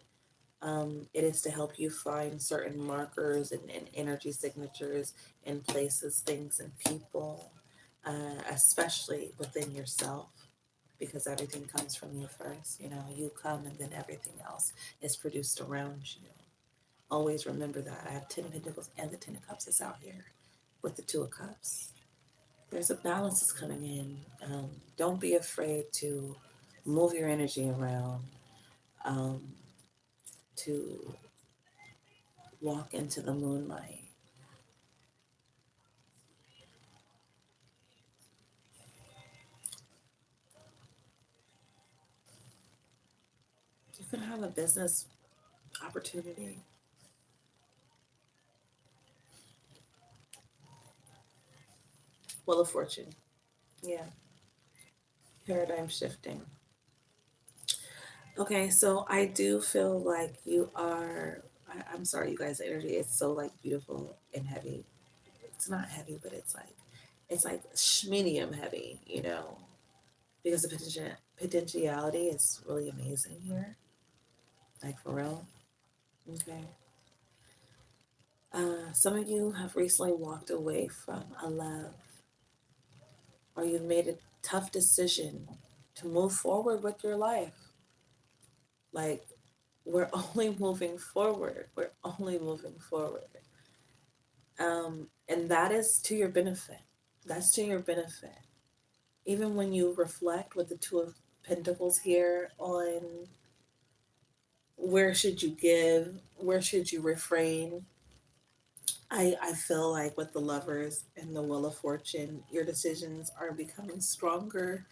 It is to help you find certain markers and energy signatures in places, things, and people, especially within yourself, because everything comes from you first. You know, you come and then everything else is produced around you. Always remember that. I have Ten of Pentacles and the Ten of Cups is out here with the Two of Cups. There's a balance that's coming in. Don't be afraid to move your energy around, um, to walk into the moonlight. You can have a business opportunity. Wheel of Fortune. Yeah. Paradigm shifting. Okay, so I do feel like you are. I'm sorry, you guys. The energy is so like beautiful and heavy. It's not heavy, but it's like medium heavy, you know, because the potentiality is really amazing here. Like for real. Okay. Some of you have recently walked away from a love, or you've made a tough decision to move forward with your life. Like, we're only moving forward. We're only moving forward. And that is to your benefit. That's to your benefit. Even when you reflect with the Two of Pentacles here on where should you give, where should you refrain, I feel like with the Lovers and the Wheel of Fortune, your decisions are becoming stronger.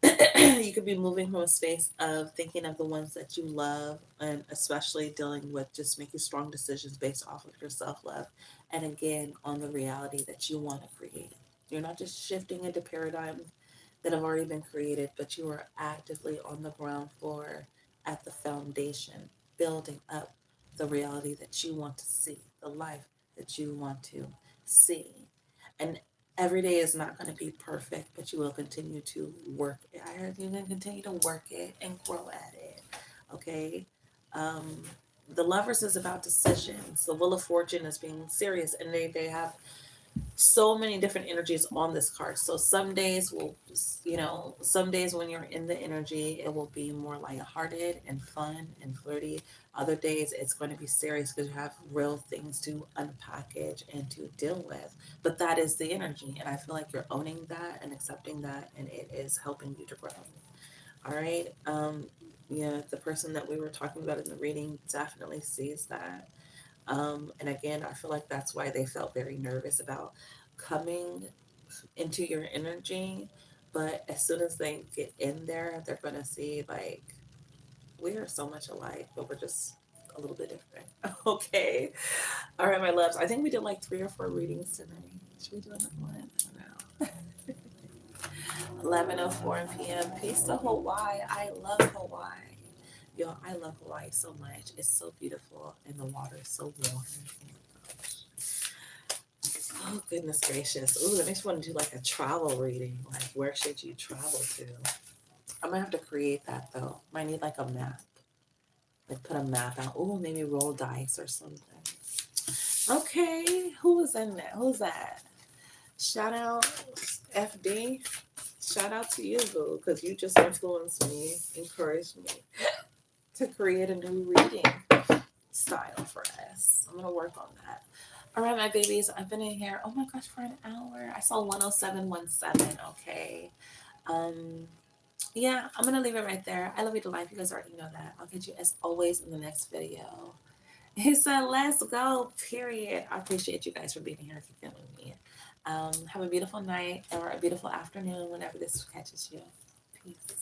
You could be moving from a space of thinking of the ones that you love, and especially dealing with just making strong decisions based off of your self love. And again, on the reality that you want to create. You're not just shifting into paradigms that have already been created, but you are actively on the ground floor at the foundation, building up the reality that you want to see, the life that you want to see. And every day is not going to be perfect, but you will continue to work it. I heard you're going to continue to work it and grow at it. Okay. Um, the lovers is about decisions. The wheel of fortune is being serious, and they have so many different energies on this card. So some days will, some days when you're in the energy, it will be more lighthearted and fun and flirty. Other days it's going to be serious because you have real things to unpackage and to deal with. But that is the energy, and I feel like you're owning that and accepting that, and it is helping you to grow. All right. Yeah, the person that we were talking about in the reading definitely sees that. And again, I feel like that's why they felt very nervous about coming into your energy. But as soon as they get in there, they're going to see like we are so much alike, but we're just a little bit different. Okay. All right, my loves. I think we did like 3 or 4 readings tonight. Should we do another one? I don't know. 11:04 p.m. Peace to Hawaii. I love Hawaii. Yo, I love Hawaii so much. It's so beautiful, and the water is so warm. Oh goodness gracious. Ooh, that makes me want to do like a travel reading. Like where should you travel to? I'm gonna have to create that though. Might need like a map. Like put a map out. Ooh, maybe roll dice or something. Okay, who was in that? Who's that? Shout out FD. Shout out to you, boo, because you just influenced me, encouraged me to create a new reading style for us. I'm gonna work on that. All right, my babies, I've been in here. Oh my gosh, for an hour. I saw 10717. Okay. Um, yeah, I'm gonna leave it right there. I love you to life. You guys already know that. I'll catch you as always in the next video. He said, "Let's go." Period. I appreciate you guys for being here, kicking with me. Have a beautiful night or a beautiful afternoon whenever this catches you. Peace.